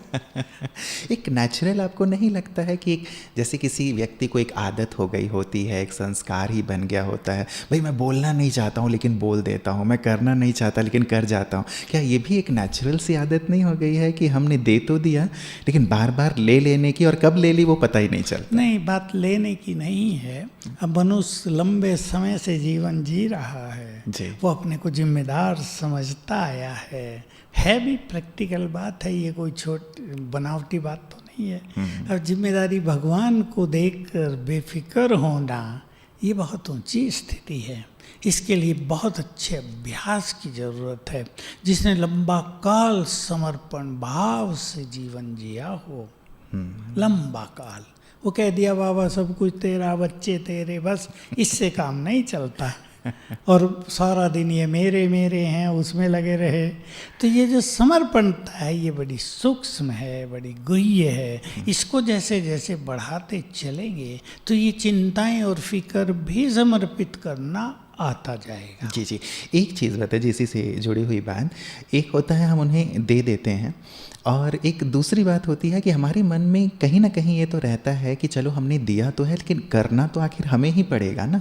[SPEAKER 1] एक नेचुरल आपको नहीं लगता है कि जैसे किसी व्यक्ति को एक आदत हो गई होती है, एक संस्कार ही बन गया होता है, भाई मैं बोलना नहीं चाहता हूँ लेकिन बोल देता हूँ, मैं करना नहीं चाहता लेकिन कर जाता हूँ। क्या ये भी एक नेचुरल सी आदत नहीं हो गई है कि हमने दे तो दिया लेकिन बार बार ले लेने की, और कब ले ली वो पता ही नहीं चलता?
[SPEAKER 2] नहीं, बात लेने की नहीं है। अब मनुष्य लंबे समय से जीवन जी रहा है, वो अपने को जिम्मेदार समझता आया है भी प्रैक्टिकल बात है, ये कोई छोटी बनावटी बात तो नहीं है। अब जिम्मेदारी भगवान को देखकर बेफिक्र होना, ये बहुत ऊंची स्थिति है। इसके लिए बहुत अच्छे अभ्यास की जरूरत है। जिसने लंबा काल समर्पण भाव से जीवन जिया हो, लंबा काल। वो कह दिया बाबा सब कुछ तेरा, बच्चे तेरे, बस इससे काम नहीं चलता। और सारा दिन ये मेरे मेरे हैं उसमें लगे रहे। तो ये जो समर्पणता है ये बड़ी सूक्ष्म है, बड़ी गुह्य है। इसको जैसे जैसे बढ़ाते चलेंगे तो ये चिंताएं और फिक्र भी समर्पित करना आता जाएगा।
[SPEAKER 1] जी जी, एक चीज़ बताइए इसी से जुड़ी हुई बात। एक होता है हम उन्हें दे देते हैं, और एक दूसरी बात होती है कि हमारे मन में कहीं ना कहीं ये तो रहता है कि चलो हमने दिया तो है, लेकिन करना तो आखिर हमें ही पड़ेगा ना।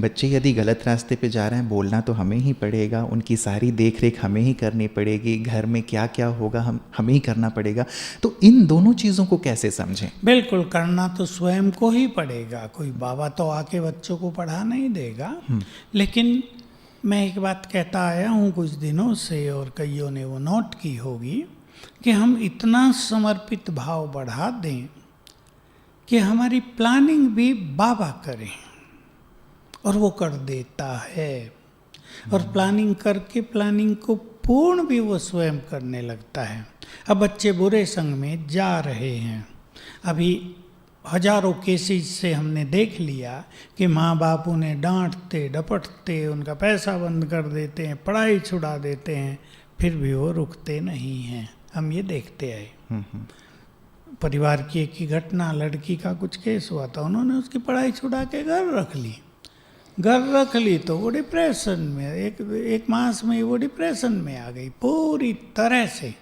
[SPEAKER 1] बच्चे यदि गलत रास्ते पे जा रहे हैं, बोलना तो हमें ही पड़ेगा, उनकी सारी देख रेख हमें ही करनी पड़ेगी, घर में क्या क्या होगा हमें ही करना पड़ेगा। तो इन दोनों चीज़ों को कैसे समझें?
[SPEAKER 2] बिल्कुल, करना तो स्वयं को ही पड़ेगा। कोई बाबा तो आके बच्चों को पढ़ा नहीं देगा। लेकिन मैं एक बात कहता आया हूँ कुछ दिनों से, और कईयों ने वो नोट की होगी, कि हम इतना समर्पित भाव बढ़ा दें कि हमारी प्लानिंग भी बाबा करें, और वो कर देता है। और प्लानिंग करके प्लानिंग को पूर्ण भी वो स्वयं करने लगता है। अब बच्चे बुरे संग में जा रहे हैं, अभी हजारों केसेस से हमने देख लिया कि माँ बाप उन्हें डांटते डपटते उनका पैसा बंद कर देते हैं, पढ़ाई छुड़ा देते हैं, फिर भी वो रुकते नहीं हैं। हम ये देखते आए। परिवार की एक ही घटना, लड़की का कुछ केस हुआ था, उन्होंने उसकी पढ़ाई छुड़ा के घर रख ली तो वो डिप्रेशन में, एक मास में वो डिप्रेशन में आ गई पूरी तरह से।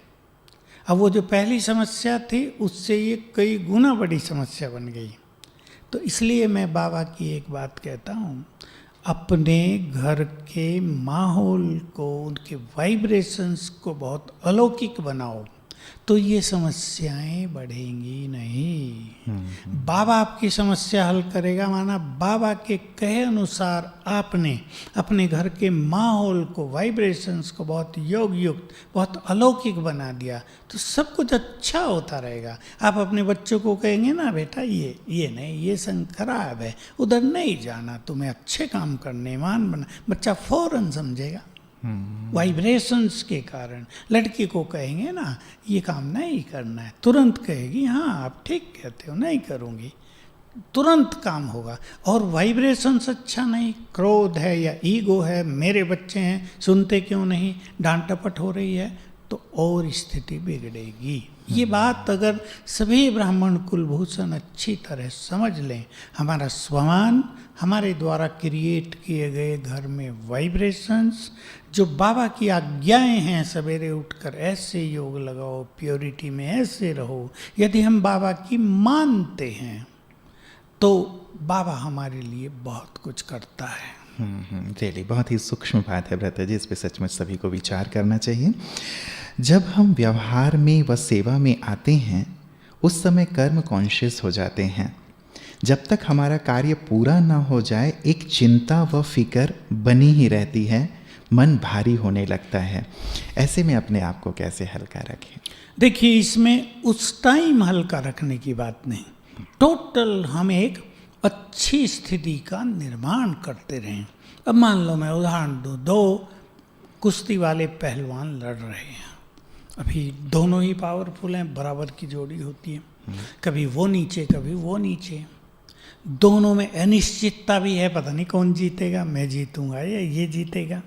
[SPEAKER 2] अब वो जो पहली समस्या थी उससे ये कई गुना बड़ी समस्या बन गई। तो इसलिए मैं बाबा की एक बात कहता हूँ, अपने घर के माहौल को, उनके वाइब्रेशंस को बहुत अलौकिक बनाओ, तो ये समस्याएं बढ़ेंगी नहीं। बाबा आपकी समस्या हल करेगा, माना बाबा के कहे अनुसार आपने अपने घर के माहौल को, वाइब्रेशंस को बहुत योग युक्त, बहुत अलौकिक बना दिया, तो सब कुछ अच्छा होता रहेगा। आप अपने बच्चों को कहेंगे ना, बेटा ये नहीं, ये संग खराब है, उधर नहीं जाना, तुम्हें अच्छे काम करने मान बना, बच्चा फौरन समझेगा वाइब्रेशंस के कारण। लड़की को कहेंगे ना ये काम नहीं करना है, तुरंत कहेगी हाँ आप ठीक कहते हो, नहीं करूँगी, तुरंत काम होगा। और वाइब्रेशंस अच्छा नहीं, क्रोध है या ईगो है, मेरे बच्चे हैं सुनते क्यों नहीं, डांट टपट हो रही है, तो और स्थिति बिगड़ेगी। ये बात अगर सभी ब्राह्मण कुलभूषण अच्छी तरह समझ लें, हमारा स्वमान, हमारे द्वारा क्रिएट किए गए घर में वाइब्रेशंस, जो बाबा की आज्ञाएं हैं, सवेरे उठकर ऐसे योग लगाओ, प्योरिटी में ऐसे रहो, यदि हम बाबा की मानते हैं तो बाबा हमारे लिए बहुत कुछ करता है।
[SPEAKER 1] चलिए, बहुत ही सूक्ष्म बात है भ्राता जी, इस पर सचमुच सभी को विचार करना चाहिए। जब हम व्यवहार में व सेवा में आते हैं उस समय कर्म कॉन्शियस हो जाते हैं। जब तक हमारा कार्य पूरा ना हो जाए एक चिंता व फिक्र बनी ही रहती है, मन भारी होने लगता है। ऐसे में अपने आप को कैसे हल्का रखें?
[SPEAKER 2] देखिए, इसमें उस टाइम हल्का रखने की बात नहीं, टोटल हम एक अच्छी स्थिति का निर्माण करते रहें। अब मान लो मैं उदाहरण दूँ, दो कुश्ती वाले पहलवान लड़ रहे हैं, अभी दोनों ही पावरफुल हैं, बराबर की जोड़ी होती है, कभी वो नीचे कभी वो नीचे, दोनों में अनिश्चितता भी है, पता नहीं कौन जीतेगा, मैं जीतूंगा या ये जीतेगा,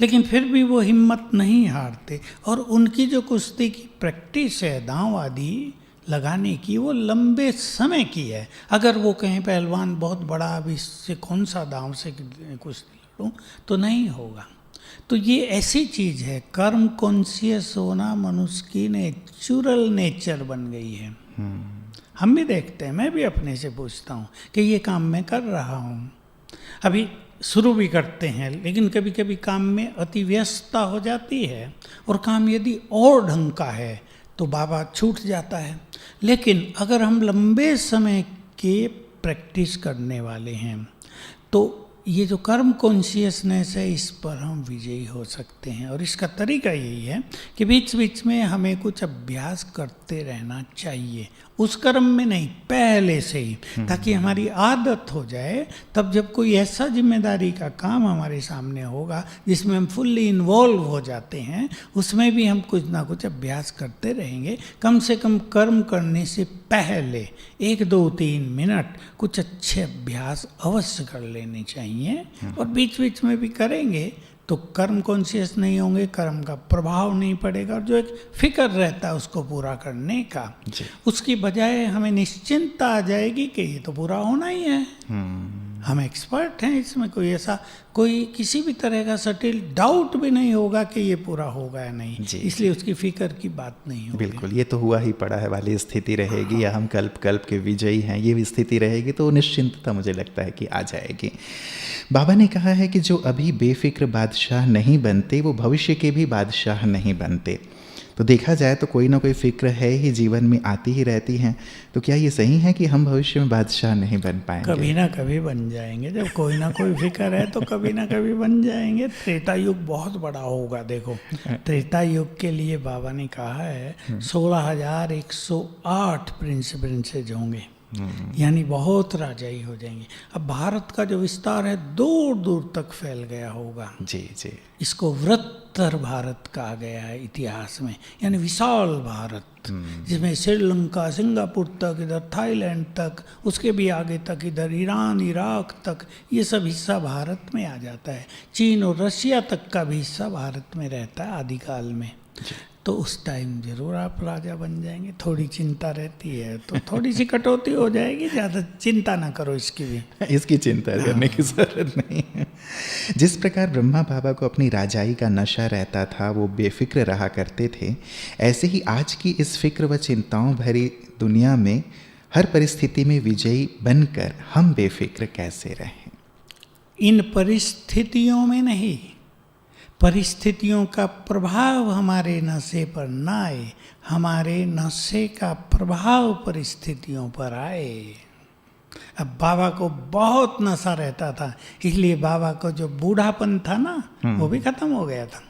[SPEAKER 2] लेकिन फिर भी वो हिम्मत नहीं हारते। और उनकी जो कुश्ती की प्रैक्टिस है दांव आदि लगाने की, वो लंबे समय की है। अगर वो कहें पहलवान बहुत बड़ा, अब इससे कौन सा दांव से कुश्ती लड़ूं, तो नहीं होगा। तो ये ऐसी चीज़ है, कर्म कॉन्शियस होना मनुष्य की नेचुरल नेचर बन गई है। हम भी देखते हैं, मैं भी अपने से पूछता हूँ कि ये काम मैं कर रहा हूँ, अभी शुरू भी करते हैं, लेकिन कभी कभी काम में अति व्यस्तता हो जाती है, और काम यदि और ढंग का है तो बाबा छूट जाता है। लेकिन अगर हम लंबे समय के प्रैक्टिस करने वाले हैं तो ये जो कर्म कॉन्शियसनेस है, इस पर हम विजयी हो सकते हैं। और इसका तरीका यही है कि बीच बीच में हमें कुछ अभ्यास करते रहना चाहिए, उस कर्म में नहीं, पहले से ही, ताकि हमारी आदत हो जाए। तब जब कोई ऐसा जिम्मेदारी का काम हमारे सामने होगा जिसमें हम फुल्ली इन्वॉल्व हो जाते हैं, उसमें भी हम कुछ ना कुछ अभ्यास करते रहेंगे। कम से कम कर्म करने से पहले 1, 2, 3 मिनट कुछ अच्छे अभ्यास अवश्य कर लेने चाहिए, और बीच बीच में भी करेंगे तो कर्म कॉन्शियस नहीं होंगे, कर्म का प्रभाव नहीं पड़ेगा, और जो एक फिक्र रहता है उसको पूरा करने का, उसकी बजाय हमें निश्चिंतता आ जाएगी कि ये तो पूरा होना ही है, हम एक्सपर्ट हैं इसमें, कोई किसी भी तरह का सटिल डाउट भी नहीं होगा कि ये पूरा होगा या नहीं, इसलिए उसकी फिक्र की बात नहीं होगी।
[SPEAKER 1] बिल्कुल, ये तो हुआ ही पड़ा है वाली स्थिति रहेगी, या हम कल्प कल्प के विजयी हैं ये भी स्थिति रहेगी, तो निश्चिंतता मुझे लगता है कि आ जाएगी। बाबा ने कहा है कि जो अभी बेफिक्र बादशाह नहीं बनते वो भविष्य के भी बादशाह नहीं बनते। तो देखा जाए तो कोई ना कोई फिक्र है ही, जीवन में आती ही रहती हैं, तो क्या ये सही है कि हम भविष्य में बादशाह नहीं बन पाएंगे?
[SPEAKER 2] कभी ना कभी बन जाएंगे, जब कोई ना कोई फिक्र है तो कभी ना कभी बन जाएंगे। त्रेता युग बहुत बड़ा होगा, देखो त्रेता युग के लिए बाबा ने कहा है 16,108 प्रिंसेस होंगे, यानी बहुत राजाई हो जाएंगे। अब भारत का जो विस्तार है दूर दूर तक फैल गया होगा,
[SPEAKER 1] जी जी,
[SPEAKER 2] इसको वृत्तर भारत कहा गया है इतिहास में, यानी विशाल भारत, जिसमें श्रीलंका, सिंगापुर तक, इधर थाईलैंड तक, उसके भी आगे तक, इधर ईरान, इराक तक, ये सब हिस्सा भारत में आ जाता है। चीन और रशिया तक का भी हिस्सा भारत में रहता है आदिकाल में। तो उस टाइम जरूर आप राजा बन जाएंगे। थोड़ी चिंता रहती है तो थोड़ी सी कटौती हो जाएगी, ज़्यादा चिंता ना करो इसकी भी,
[SPEAKER 1] इसकी चिंता करने की ज़रूरत नहीं है। जिस प्रकार ब्रह्मा बाबा को अपनी राजाई का नशा रहता था, वो बेफिक्र रहा करते थे, ऐसे ही आज की इस फिक्र व चिंताओं भरी दुनिया में हर परिस्थिति में विजयी बनकर हम बेफिक्र कैसे रहें?
[SPEAKER 2] इन परिस्थितियों में नहीं, परिस्थितियों का प्रभाव हमारे नशे पर ना आए, हमारे नशे का प्रभाव परिस्थितियों पर आए। अब बाबा को बहुत नशा रहता था, इसलिए बाबा को जो बूढ़ापन था ना वो भी खत्म हो गया था।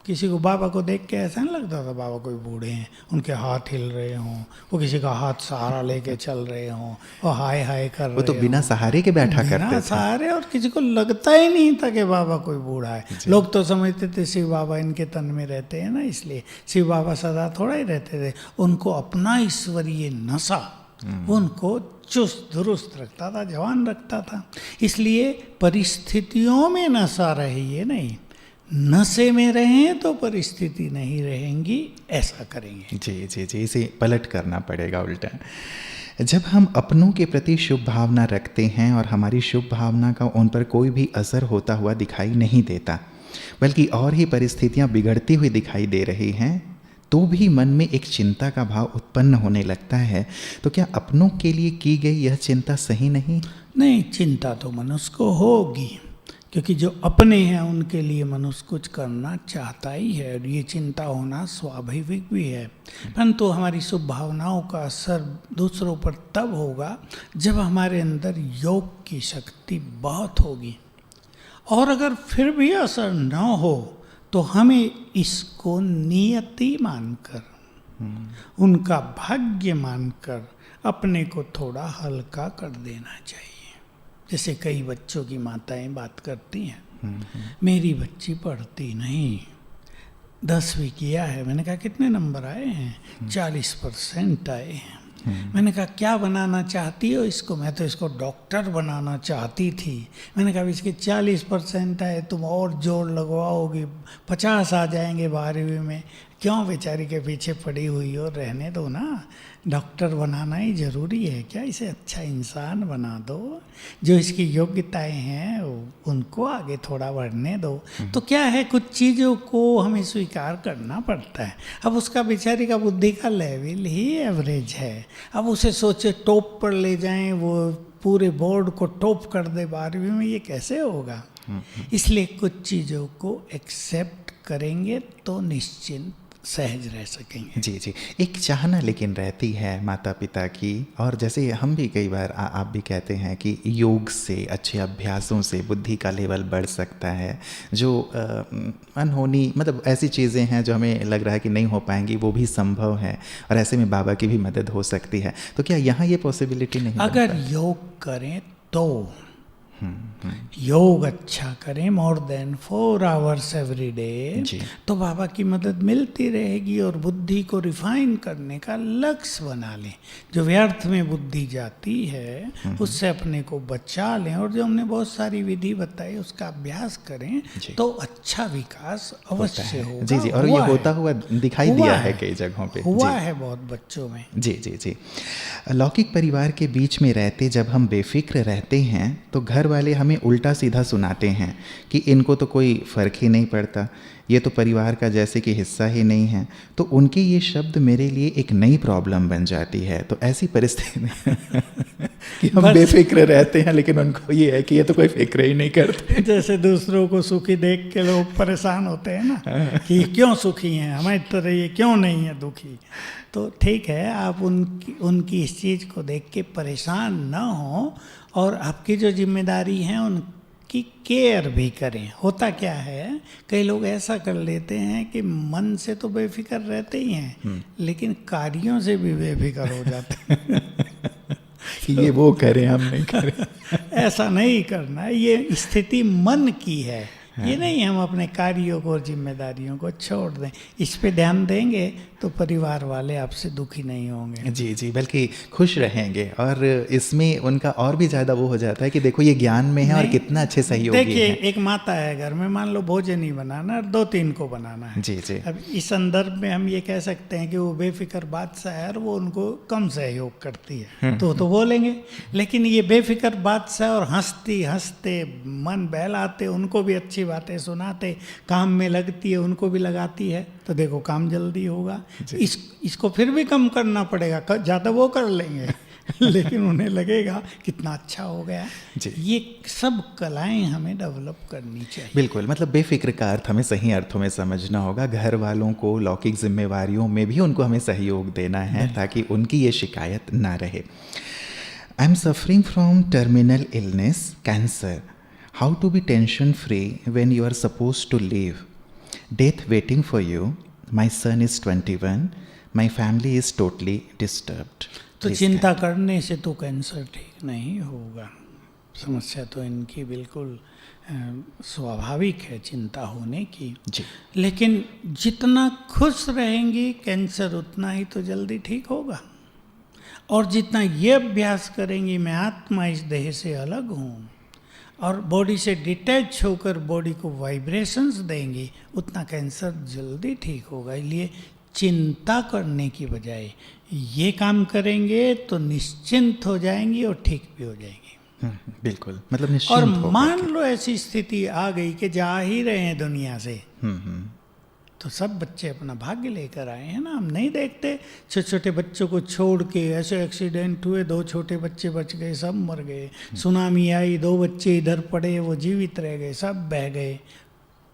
[SPEAKER 2] किसी को बाबा को देख के ऐसा नहीं लगता था बाबा कोई बूढ़े हैं, उनके हाथ हिल रहे हों, वो किसी का हाथ सहारा लेके चल रहे हों, वो हाय हाय कर रहे,
[SPEAKER 1] वो तो बिना सहारे के बैठा करते थे,
[SPEAKER 2] बिना सहारे, और किसी को लगता ही नहीं था कि बाबा कोई बूढ़ा है। लोग तो समझते थे शिव बाबा इनके तन में रहते हैं ना, इसलिए शिव बाबा सदा थोड़ा ही रहते थे। उनको अपना ईश्वरीय नशा वो उनको चुस्त दुरुस्त रखता था, जवान रखता था। इसलिए परिस्थितियों में नशा रहिए नहीं, नशे में रहें तो परिस्थिति नहीं रहेंगी, ऐसा करेंगे।
[SPEAKER 1] जी जी जी, इसे पलट करना पड़ेगा उल्टा। जब हम अपनों के प्रति शुभ भावना रखते हैं और हमारी शुभ भावना का उन पर कोई भी असर होता हुआ दिखाई नहीं देता, बल्कि और ही परिस्थितियां बिगड़ती हुई दिखाई दे रही हैं, तो भी मन में एक चिंता का भाव उत्पन्न होने लगता है, तो क्या अपनों के लिए की गई यह चिंता सही नहीं?
[SPEAKER 2] नहीं, चिंता तो मनुष्य को होगी, क्योंकि जो अपने हैं उनके लिए मनुष्य कुछ करना चाहता ही है, और ये चिंता होना स्वाभाविक भी है। परंतु हमारी शुभ भावनाओं का असर दूसरों पर तब होगा जब हमारे अंदर योग की शक्ति बहुत होगी, और अगर फिर भी असर न हो तो हमें इसको नियति मानकर, उनका भाग्य मानकर अपने को थोड़ा हल्का कर देना चाहिए। जैसे कई बच्चों की माताएं बात करती हैं, मेरी बच्ची पढ़ती नहीं, 10वीं किया है। मैंने कहा कितने नंबर आए हैं? 40% आए हैं। मैंने कहा क्या बनाना चाहती हो इसको? मैं तो इसको डॉक्टर बनाना चाहती थी। मैंने कहा इसके 40% आए, तुम और जोर लगवाओगी 50 आ जाएंगे 12वीं में, क्यों बेचारी के पीछे पड़ी हुई हो, रहने दो ना। डॉक्टर बनाना ही ज़रूरी है क्या? इसे अच्छा इंसान बना दो, जो इसकी योग्यताएं हैं उनको आगे थोड़ा बढ़ने दो। तो क्या है, कुछ चीज़ों को हमें स्वीकार करना पड़ता है। अब उसका बेचारी का बुद्धि का लेवल ही एवरेज है, अब उसे सोचे टॉप पर ले जाएं, वो पूरे बोर्ड को टॉप कर दे 12वीं में, ये कैसे होगा? इसलिए कुछ चीज़ों को एक्सेप्ट करेंगे तो निश्चिंत सहज रह सकेंगे।
[SPEAKER 1] जी जी, एक चाहना लेकिन रहती है माता पिता की, और जैसे हम भी कई बार आप भी कहते हैं कि योग से, अच्छे अभ्यासों से बुद्धि का लेवल बढ़ सकता है। जो अनहोनी मतलब ऐसी चीज़ें हैं जो हमें लग रहा है कि नहीं हो पाएंगी, वो भी संभव है, और ऐसे में बाबा की भी मदद हो सकती है। तो क्या यहाँ ये पॉसिबिलिटी नहीं?
[SPEAKER 2] अगर योग करें तो योग अच्छा करें more than 4 hours every day, तो बाबा की मदद मिलती रहेगी। और बुद्धि को रिफाइन करने का लक्ष्य बना लें। जो व्यर्थ में बुद्धि जाती है उससे अपने को बचा लें, और जो हमने बहुत सारी विधि बताई उसका अभ्यास करें तो अच्छा विकास अवश्य होगा।
[SPEAKER 1] जी जी, और ये होता हुआ दिखाई दिया है कई जगहों पे,
[SPEAKER 2] हुआ है बहुत बच्चों में।
[SPEAKER 1] जी जी जी। लौकिक परिवार के बीच में रहते जब हम बेफिक्र रहते हैं तो घर वाले हमें उल्टा सीधा सुनाते हैं कि इनको तो कोई फ़र्क ही नहीं पड़ता, ये तो परिवार का जैसे कि हिस्सा ही नहीं है। तो उनके ये शब्द मेरे लिए एक नई प्रॉब्लम बन जाती है। तो ऐसी परिस्थिति में कि हम बेफिक्र रहते हैं लेकिन उनको ये है कि ये तो कोई फिक्र ही नहीं करते।
[SPEAKER 2] जैसे दूसरों को सुखी देख के लोग परेशान होते हैं ना कि क्यों सुखी हैं, हमारी तरह ये क्यों नहीं है दुखी। तो ठीक है, आप उनकी इस चीज़ को देख के परेशान ना हो, और आपकी जो जिम्मेदारी है उनकी केयर भी करें। होता क्या है, कई लोग ऐसा कर लेते हैं कि मन से तो बेफिक्र रहते ही हैं लेकिन कार्यों से भी बेफिक्र हो जाते हैं
[SPEAKER 1] कि ये वो करें हम नहीं करें।
[SPEAKER 2] ऐसा नहीं करना, ये स्थिति मन की है। ये नहीं हम अपने कार्यों को और जिम्मेदारियों को छोड़ दें। इस पे ध्यान देंगे तो परिवार वाले आपसे दुखी नहीं होंगे।
[SPEAKER 1] जी जी, बल्कि खुश रहेंगे। और इसमें उनका और भी ज़्यादा वो हो जाता है कि देखो ये ज्ञान में है और कितना अच्छे सहयोगी हैं।
[SPEAKER 2] देखिए, एक माता है घर में, मान लो भोजन ही बनाना और 2-3 को बनाना है।
[SPEAKER 1] जी जी।
[SPEAKER 2] अब इस संदर्भ में हम ये कह सकते हैं कि वो बेफिक्र बादशाह है और वो उनको कम सहयोग करती है तो बोलेंगे। लेकिन ये बेफिक्र बादशाह और हंसती हंसते मन बहलाते उनको भी अच्छी बातें सुनाते, काम में लगती है उनको भी लगाती है, तो देखो काम जल्दी होगा। इसको फिर भी कम करना पड़ेगा, ज़्यादा वो कर लेंगे लेकिन उन्हें लगेगा कितना अच्छा हो गया। ये सब कलाएं हमें डेवलप करनी चाहिए।
[SPEAKER 1] बिल्कुल, मतलब बेफिक्र का अर्थ हमें सही अर्थों में समझना होगा। घर वालों को लौकिक जिम्मेवारियों में भी उनको हमें सहयोग देना है ताकि उनकी ये शिकायत ना रहे। I am suffering from terminal illness, cancer. How to be tension free when you are supposed to leave? Death waiting for you. My son is 21. My family is totally disturbed.
[SPEAKER 2] तो चिंता करने से तो कैंसर ठीक नहीं होगा। समस्या तो इनकी बिल्कुल स्वाभाविक है चिंता होने की
[SPEAKER 1] जी।
[SPEAKER 2] लेकिन जितना खुश रहेंगी कैंसर उतना ही तो जल्दी ठीक होगा। और जितना ये अभ्यास करेंगी मैं आत्मा इस देह से अलग हूँ और बॉडी से डिटैच होकर बॉडी को वाइब्रेशंस देंगी, उतना कैंसर जल्दी ठीक होगा। इसलिए चिंता करने की बजाय ये काम करेंगे तो निश्चिंत हो जाएंगी और ठीक भी हो जाएंगी।
[SPEAKER 1] बिल्कुल, मतलब निश्चिंत।
[SPEAKER 2] और मान लो ऐसी स्थिति आ गई कि जा ही रहे हैं दुनिया से, तो सब बच्चे अपना भाग्य लेकर आए हैं ना। हम नहीं देखते छोटे छोटे बच्चों को छोड़ के ऐसे एक्सीडेंट हुए, 2 छोटे बच्चे बच गए, सब मर गए। सुनामी आई, 2 बच्चे इधर पड़े, वो जीवित रह गए, सब बह गए।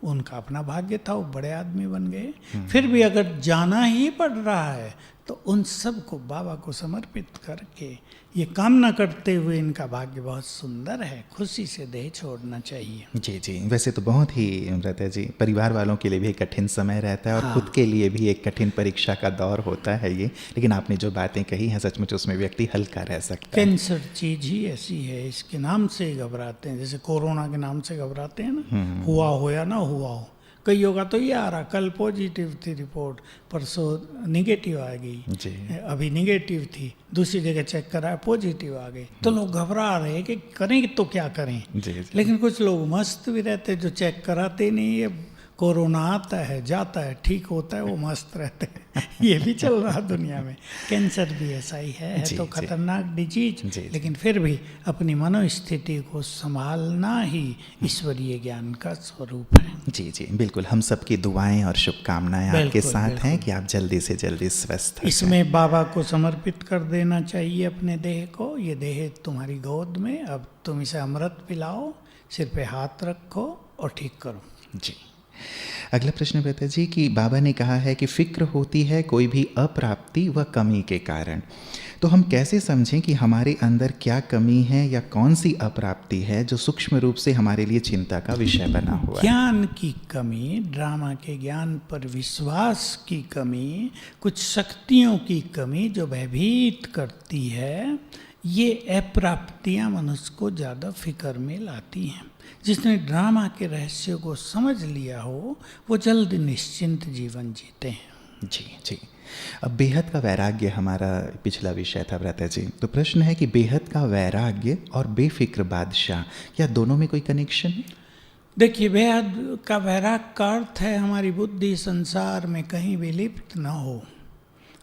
[SPEAKER 2] उनका अपना भाग्य था, वो बड़े आदमी बन गए। फिर भी अगर जाना ही पड़ रहा है तो उन सब को बाबा को समर्पित करके ये कामना करते हुए इनका भाग्य बहुत सुंदर है, खुशी से देह छोड़ना चाहिए।
[SPEAKER 1] जी जी, वैसे तो बहुत ही रहता है जी, परिवार वालों के लिए भी एक कठिन समय रहता है और खुद के लिए भी एक कठिन परीक्षा का दौर होता है ये। लेकिन आपने जो बातें कही हैं सचमुच उसमें व्यक्ति हल्का रह सकता है।
[SPEAKER 2] कैंसर चीज ही ऐसी है, इसके नाम से घबराते हैं, जैसे कोरोना के नाम से घबराते हैं ना, हुआ हो या ना हुआ हो। कई होगा तो ये आ रहा, कल पॉजिटिव थी रिपोर्ट, परसों निगेटिव आ गई, अभी निगेटिव थी, दूसरी जगह चेक कराया पॉजिटिव आ गई। तो लोग घबरा रहे हैं कि करें तो क्या करें। लेकिन कुछ लोग मस्त भी रहते जो चेक कराते नहीं है, कोरोना आता है जाता है ठीक होता है, वो मस्त रहते हैं। ये भी चल रहा दुनिया में। कैंसर भी ऐसा ही है तो खतरनाक डिजीज, लेकिन फिर भी अपनी मनोस्थिति को संभालना ही ईश्वरीय ज्ञान का स्वरूप है।
[SPEAKER 1] जी जी बिल्कुल, हम सबकी दुआएं और शुभकामनाएं आपके साथ हैं कि आप जल्दी से जल्दी स्वस्थ।
[SPEAKER 2] इसमें बाबा को समर्पित कर देना चाहिए अपने देह को। ये देह तुम्हारी गोद में, अब तुम इसे अमृत पिलाओ, सिर पे हाथ रखो और ठीक करो।
[SPEAKER 1] जी, अगला प्रश्न कहता जी कि बाबा ने कहा है कि फिक्र होती है कोई भी अप्राप्ति व कमी के कारण, तो हम कैसे समझें कि हमारे अंदर क्या कमी है या कौन सी अप्राप्ति है जो सूक्ष्म रूप से हमारे लिए चिंता का विषय बना हुआ है?
[SPEAKER 2] ज्ञान की कमी, ड्रामा के ज्ञान पर विश्वास की कमी, कुछ शक्तियों की कमी जो भयभीत करती है, ये अप्राप्तियां मनुष्य को ज़्यादा फिक्र में लाती हैं। जिसने ड्रामा के रहस्य को समझ लिया हो वो जल्द निश्चिंत जीवन जीते हैं।
[SPEAKER 1] जी जी। अब बेहद का वैराग्य हमारा पिछला विषय था भ्राता जी। तो प्रश्न है कि बेहद का वैराग्य और बेफिक्र बादशाह, क्या दोनों में कोई कनेक्शन है?
[SPEAKER 2] देखिए, बेहद का वैराग का अर्थ है हमारी बुद्धि संसार में कहीं भी लिप्त न हो,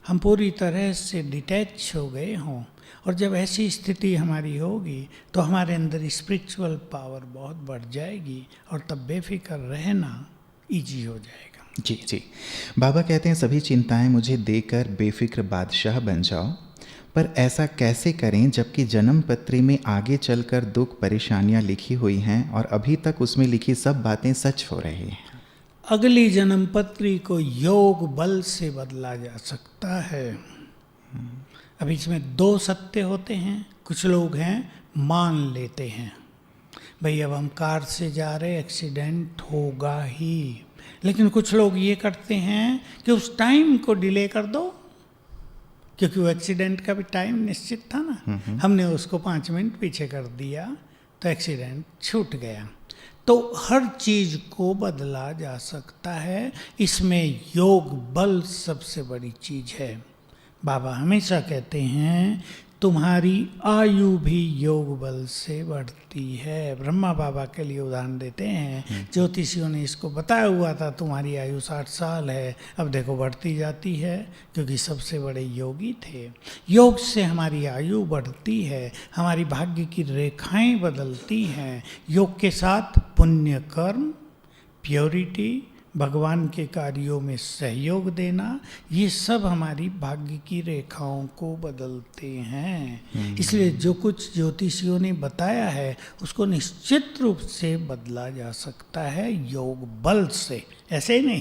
[SPEAKER 2] हम पूरी तरह से डिटैच हो गए हों। और जब ऐसी स्थिति हमारी होगी तो हमारे अंदर स्पिरिचुअल पावर बहुत बढ़ जाएगी और तब बेफिक्र रहना इजी हो जाएगा।
[SPEAKER 1] जी जी। बाबा कहते हैं सभी चिंताएं मुझे देकर बेफिक्र बादशाह बन जाओ, पर ऐसा कैसे करें जबकि जन्म पत्री में आगे चलकर दुख परेशानियां लिखी हुई हैं और अभी तक उसमें लिखी सब बातें सच हो रही हैं।
[SPEAKER 2] अगली जन्म पत्री को योग बल से बदला जा सकता है। अब इसमें दो सत्य होते हैं। कुछ लोग हैं मान लेते हैं भाई अब हम कार से जा रहे, एक्सीडेंट होगा ही। लेकिन कुछ लोग ये करते हैं कि उस टाइम को डिले कर दो, क्योंकि वो एक्सीडेंट का भी टाइम निश्चित था ना, हमने उसको 5 मिनट पीछे कर दिया तो एक्सीडेंट छूट गया। तो हर चीज को बदला जा सकता है, इसमें योग बल सबसे बड़ी चीज है। बाबा हमेशा कहते हैं तुम्हारी आयु भी योग बल से बढ़ती है। ब्रह्मा बाबा के लिए उदाहरण देते हैं, ज्योतिषियों ने इसको बताया हुआ था तुम्हारी आयु 60 साल है, अब देखो बढ़ती जाती है, क्योंकि सबसे बड़े योगी थे। योग से हमारी आयु बढ़ती है, हमारी भाग्य की रेखाएं बदलती हैं। योग के साथ पुण्य कर्म, प्योरिटी, भगवान के कार्यों में सहयोग देना, ये सब हमारी भाग्य की रेखाओं को बदलते हैं। इसलिए जो कुछ ज्योतिषियों ने बताया है उसको निश्चित रूप से बदला जा सकता है योग बल से, ऐसे ही नहीं,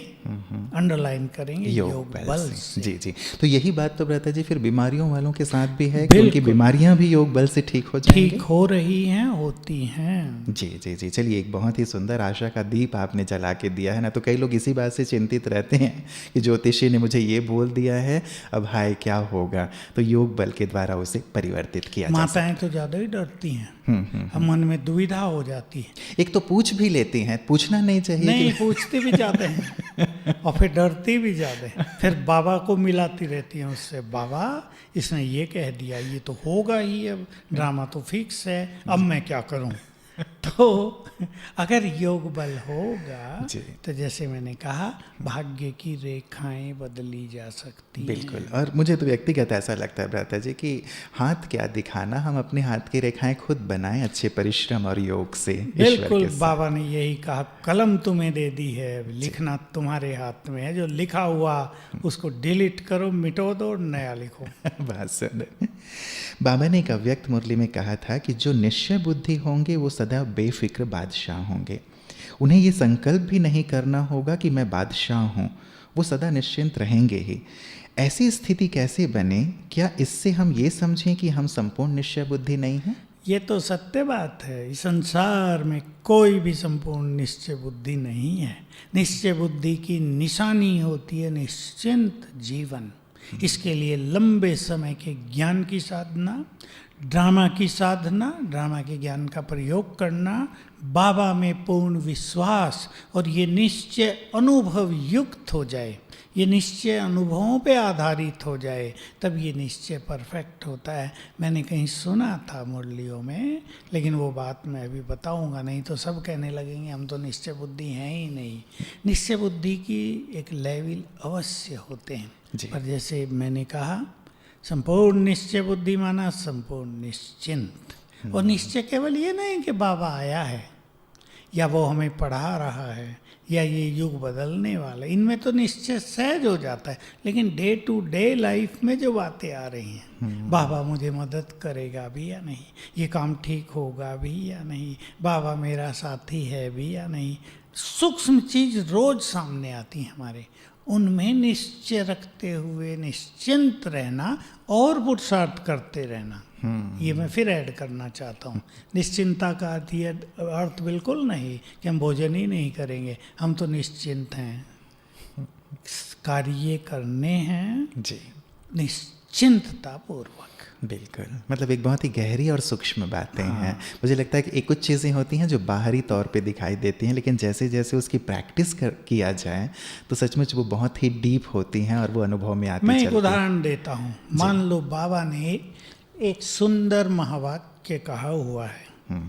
[SPEAKER 2] अंडरलाइन करेंगे योग बल से।
[SPEAKER 1] जी जी। तो यही बात तो भ्राता जी फिर बीमारियों वालों के साथ भी है कि उनकी बीमारियां भी योग बल से ठीक हो जाएंगी।
[SPEAKER 2] ठीक हो रही हैं, होती हैं।
[SPEAKER 1] जी जी जी। चलिए, एक बहुत ही सुंदर आशा का दीप आपने जला के दिया है ना। तो कई लोग इसी बात से चिंतित रहते हैं कि ज्योतिषी ने मुझे ये बोल दिया है, अब हाय क्या होगा। तो योग बल के द्वारा उसे परिवर्तित किया जा सकता है।
[SPEAKER 2] माताएं तो ज्यादा ही डरती हैं, हम मन में दुविधा हो जाती है।
[SPEAKER 1] एक तो पूछ भी लेती हैं, पूछना नहीं चाहिए।
[SPEAKER 2] नहीं, पूछते भी जाते हैं और फिर डरती भी जाते हैं। फिर बाबा को मिलाती रहती हैं उससे, बाबा इसने ये कह दिया, ये तो होगा ही, अब ड्रामा तो फिक्स है, अब मैं क्या करूं। तो अगर योग बल होगा तो जैसे मैंने कहा भाग्य की रेखाएं बदली जा सकती हैं।
[SPEAKER 1] बिल्कुल। और मुझे तो व्यक्तिगत ऐसा लगता है भ्राता जी कि हाथ क्या दिखाना, हम अपने हाथ की रेखाएं खुद बनाएं अच्छे परिश्रम और योग से।
[SPEAKER 2] बिल्कुल, बाबा ने यही कहा, कलम तुम्हें दे दी है, लिखना तुम्हारे हाथ में है, जो लिखा हुआ उसको डिलीट करो, मिटो दो, नया लिखो।
[SPEAKER 1] बहुत सुंदर। बाबा ने एक अव्यक्त मुरली में कहा था कि जो निश्चय बुद्धि होंगे वो सदा बेफिक्र बादशाह होंगे। उन्हें ये संकल्प भी नहीं करना होगा कि मैं बादशाह हूँ, वो सदा निश्चिंत रहेंगे ही। ऐसी स्थिति कैसे बने? क्या इससे हम ये समझें कि हम संपूर्ण निश्चय बुद्धि नहीं हैं?
[SPEAKER 2] ये तो सत्य बात है। इस संसार में कोई भी संपूर्ण निश्चय बुद्धि नहीं है। निश्चय बुद्धि की निशानी होती है निश्चिंत जीवन। इसके लिए लंबे समय के ज्ञान की साधना, ड्रामा की साधना, ड्रामा के ज्ञान का प्रयोग करना, बाबा में पूर्ण विश्वास, और ये निश्चय अनुभव युक्त हो जाए, ये निश्चय अनुभवों पे आधारित हो जाए, तब ये निश्चय परफेक्ट होता है। मैंने कहीं सुना था मुरलियों में, लेकिन वो बात मैं अभी बताऊंगा नहीं तो सब कहने लगेंगे हम तो निश्चय बुद्धि हैं ही नहीं। निश्चय बुद्धि की एक लेवल अवश्य होते हैं, पर जैसे मैंने कहा संपूर्ण निश्चय बुद्धि माना संपूर्ण निश्चिंत। और निश्चय केवल ये नहीं कि बाबा आया है या वो हमें पढ़ा रहा है या ये युग बदलने वाला, इनमें तो निश्चय सहज हो जाता है। लेकिन डे टू डे लाइफ में जो बातें आ रही हैं, बाबा मुझे मदद करेगा भी या नहीं, ये काम ठीक होगा भी या नहीं, बाबा मेरा साथी है भी या नहीं, सूक्ष्म चीज रोज सामने आती है हमारे, उनमें निश्चय रखते हुए निश्चिंत रहना और पुरुषार्थ करते रहना। ये मैं फिर ऐड करना चाहता हूँ। निश्चिंता का अर्थ बिल्कुल नहीं कि हम भोजन ही नहीं करेंगे, हम तो निश्चिंत हैं, कार्य करने हैं
[SPEAKER 1] जी,
[SPEAKER 2] निश्चिंतता पूर्वक।
[SPEAKER 1] बिल्कुल, मतलब एक बहुत ही गहरी और सूक्ष्म बातें हैं। मुझे लगता है कि एक कुछ चीज़ें होती हैं जो बाहरी तौर पे दिखाई देती हैं, लेकिन जैसे जैसे उसकी प्रैक्टिस किया जाए तो सचमुच वो बहुत ही डीप होती हैं और वो अनुभव में आती
[SPEAKER 2] मैं
[SPEAKER 1] चलती
[SPEAKER 2] एक उदाहरण देता हूँ। मान लो बाबा ने एक सुंदर महावाक्य कहा हुआ है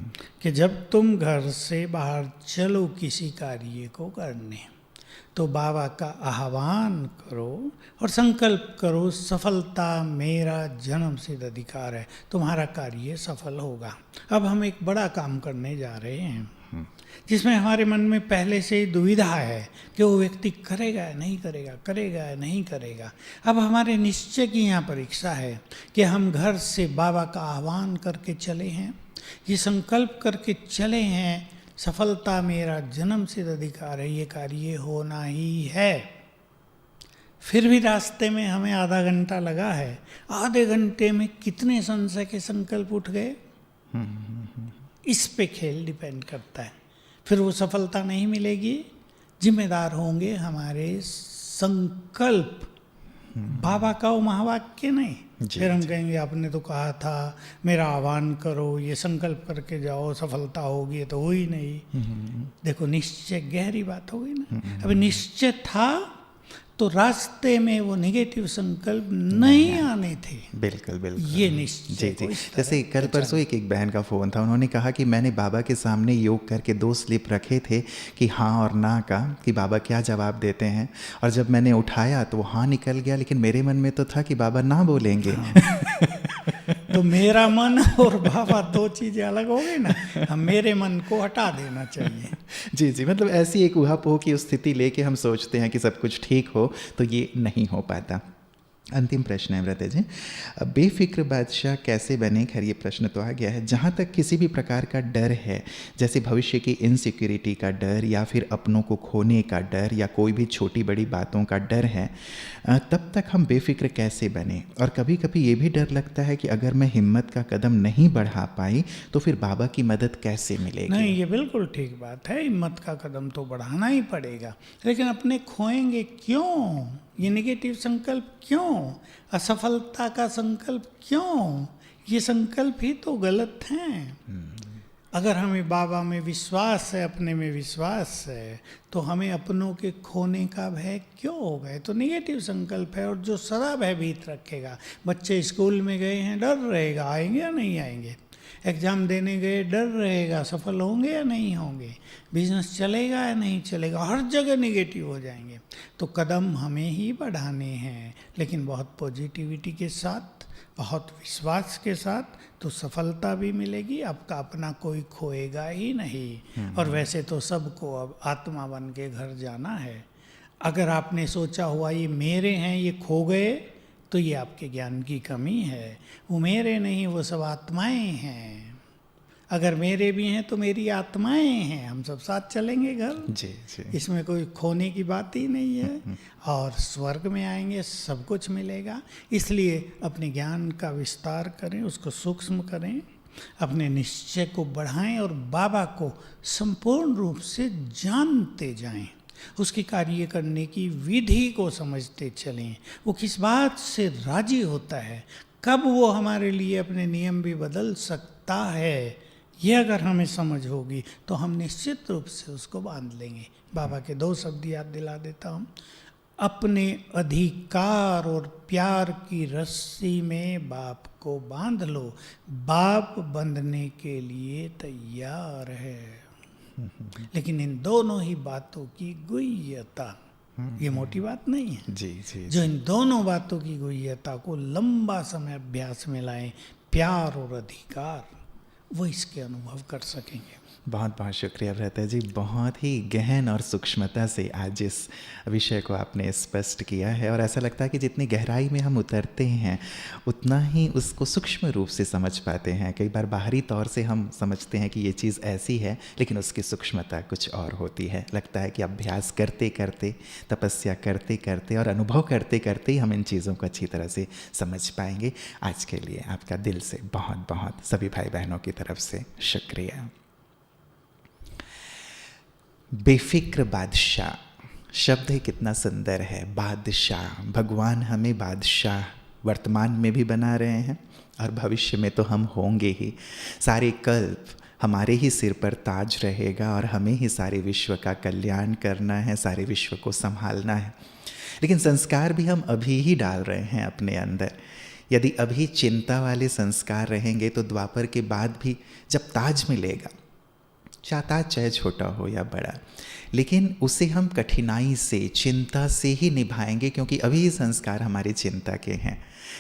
[SPEAKER 2] कि जब तुम घर से बाहर चलो किसी कार्य को करने, तो बाबा का आह्वान करो और संकल्प करो, सफलता मेरा जन्म सिद्ध अधिकार है, तुम्हारा कार्य सफल होगा। अब हम एक बड़ा काम करने जा रहे हैं जिसमें हमारे मन में पहले से ही दुविधा है कि वो व्यक्ति करेगा या नहीं करेगा, करेगा या नहीं करेगा। अब हमारे निश्चय की यहाँ परीक्षा है कि हम घर से बाबा का आह्वान करके चले हैं, ये संकल्प करके चले हैं, सफलता मेरा जन्म सिद्ध अधिकार है, ये कार्य होना ही है। फिर भी रास्ते में हमें आधा घंटा लगा है, आधे घंटे में कितने संशय के संकल्प उठ गए, इस पे खेल डिपेंड करता है। फिर वो सफलता नहीं मिलेगी, जिम्मेदार होंगे हमारे संकल्प, बाबा का वो महावाक्य नहीं। फिर हम कहेंगे आपने तो कहा था मेरा आह्वान करो, ये संकल्प करके जाओ, सफलता होगी, तो हो ही नहीं। देखो निश्चय गहरी बात हो गई ना। अभी निश्चय था तो रास्ते में वो नेगेटिव संकल्प नहीं आने थे।
[SPEAKER 1] बिल्कुल बिल्कुल,
[SPEAKER 2] ये निश्चय।
[SPEAKER 1] जी। जैसे कल परसों एक बहन का फ़ोन था, उन्होंने कहा कि मैंने बाबा के सामने योग करके 2 स्लिप रखे थे कि हाँ और ना का, कि बाबा क्या जवाब देते हैं, और जब मैंने उठाया तो वो हाँ निकल गया, लेकिन मेरे मन में तो था कि बाबा ना बोलेंगे।
[SPEAKER 2] तो मेरा मन और बाबा 2 चीज़ें अलग हो गई ना। हम मेरे मन को हटा देना चाहिए।
[SPEAKER 1] जी जी, मतलब ऐसी एक ऊहापोह की स्थिति लेके हम सोचते हैं कि सब कुछ ठीक हो, तो ये नहीं हो पाता। अंतिम प्रश्न है व्रत जी, बेफिक्र बादशाह कैसे बने? खैर ये प्रश्न तो आ गया है। जहाँ तक किसी भी प्रकार का डर है, जैसे भविष्य की इनसिक्योरिटी का डर या फिर अपनों को खोने का डर या कोई भी छोटी बड़ी बातों का डर है, तब तक हम बेफिक्र कैसे बने? और कभी कभी ये भी डर लगता है कि अगर मैं हिम्मत का कदम नहीं बढ़ा पाई तो फिर बाबा की मदद कैसे मिलेगी?
[SPEAKER 2] नहीं, ये बिल्कुल ठीक बात है, हिम्मत का कदम तो बढ़ाना ही पड़ेगा, लेकिन अपने खोएंगे क्यों? ये नेगेटिव संकल्प क्यों? असफलता का संकल्प क्यों? ये संकल्प ही तो गलत हैं। अगर हमें बाबा में विश्वास है, अपने में विश्वास है, तो हमें अपनों के खोने का भय क्यों होगा? ये तो नेगेटिव संकल्प है। और जो सदा भयभीत रखेगा, बच्चे स्कूल में गए हैं, डर रहेगा आएंगे या नहीं आएंगे, एग्ज़ाम देने गए डर रहेगा सफल होंगे या नहीं होंगे, बिजनेस चलेगा या नहीं चलेगा, हर जगह नेगेटिव हो जाएंगे। तो कदम हमें ही बढ़ाने हैं, लेकिन बहुत पॉजिटिविटी के साथ, बहुत विश्वास के साथ, तो सफलता भी मिलेगी। आपका अपना कोई खोएगा ही नहीं। और वैसे तो सबको अब आत्मा बन के घर जाना है। अगर आपने सोचा हुआ ये मेरे हैं, ये खो गए, तो ये आपके ज्ञान की कमी है। वो मेरे नहीं, वो सब आत्माएं हैं। अगर मेरे भी हैं तो मेरी आत्माएं हैं, हम सब साथ चलेंगे घर।
[SPEAKER 1] जी जी,
[SPEAKER 2] इसमें कोई खोने की बात ही नहीं है। और स्वर्ग में आएंगे, सब कुछ मिलेगा। इसलिए अपने ज्ञान का विस्तार करें, उसको सूक्ष्म करें, अपने निश्चय को बढ़ाएं और बाबा को संपूर्ण रूप से जानते जाएं, उसकी कार्य करने की विधि को समझते चलें। वो किस बात से राजी होता है, कब वो हमारे लिए अपने नियम भी बदल सकता है, ये अगर हमें समझ होगी तो हम निश्चित रूप से उसको बांध लेंगे। बाबा के 2 शब्द याद दिला देता हूँ। अपने अधिकार और प्यार की रस्सी में बाप को बांध लो, बाप बंधने के लिए तैयार है। लेकिन इन दोनों ही बातों की गुह्यता, ये मोटी बात नहीं है
[SPEAKER 1] जी जी,
[SPEAKER 2] जो इन दोनों बातों की गुह्यता को लंबा समय अभ्यास में लाएं, प्यार और अधिकार, वो इसके अनुभव कर सकेंगे।
[SPEAKER 1] बहुत बहुत शुक्रिया भ्राता जी, बहुत ही गहन और सूक्ष्मता से आज इस विषय को आपने स्पष्ट किया है। और ऐसा लगता है कि जितनी गहराई में हम उतरते हैं उतना ही उसको सूक्ष्म रूप से समझ पाते हैं। कई बार बाहरी तौर से हम समझते हैं कि ये चीज़ ऐसी है, लेकिन उसकी सूक्ष्मता कुछ और होती है। लगता है कि अभ्यास करते करते, तपस्या करते करते और अनुभव करते करते ही हम इन चीज़ों को अच्छी तरह से समझ पाएंगे। आज के लिए आपका दिल से बहुत बहुत सभी भाई बहनों की तरफ से शुक्रिया। बेफिक्र बादशाह शब्द है, कितना सुंदर है। बादशाह, भगवान हमें बादशाह वर्तमान में भी बना रहे हैं और भविष्य में तो हम होंगे ही। सारे कल्प हमारे ही सिर पर ताज रहेगा और हमें ही सारे विश्व का कल्याण करना है, सारे विश्व को संभालना है। लेकिन संस्कार भी हम अभी ही डाल रहे हैं अपने अंदर। यदि अभी चिंता वाले संस्कार रहेंगे तो द्वापर के बाद भी जब ताज मिलेगा, चाहे छोटा हो या बड़ा, लेकिन उसे हम कठिनाई से, चिंता से ही निभाएंगे, क्योंकि अभी ये संस्कार हमारी चिंता के हैं।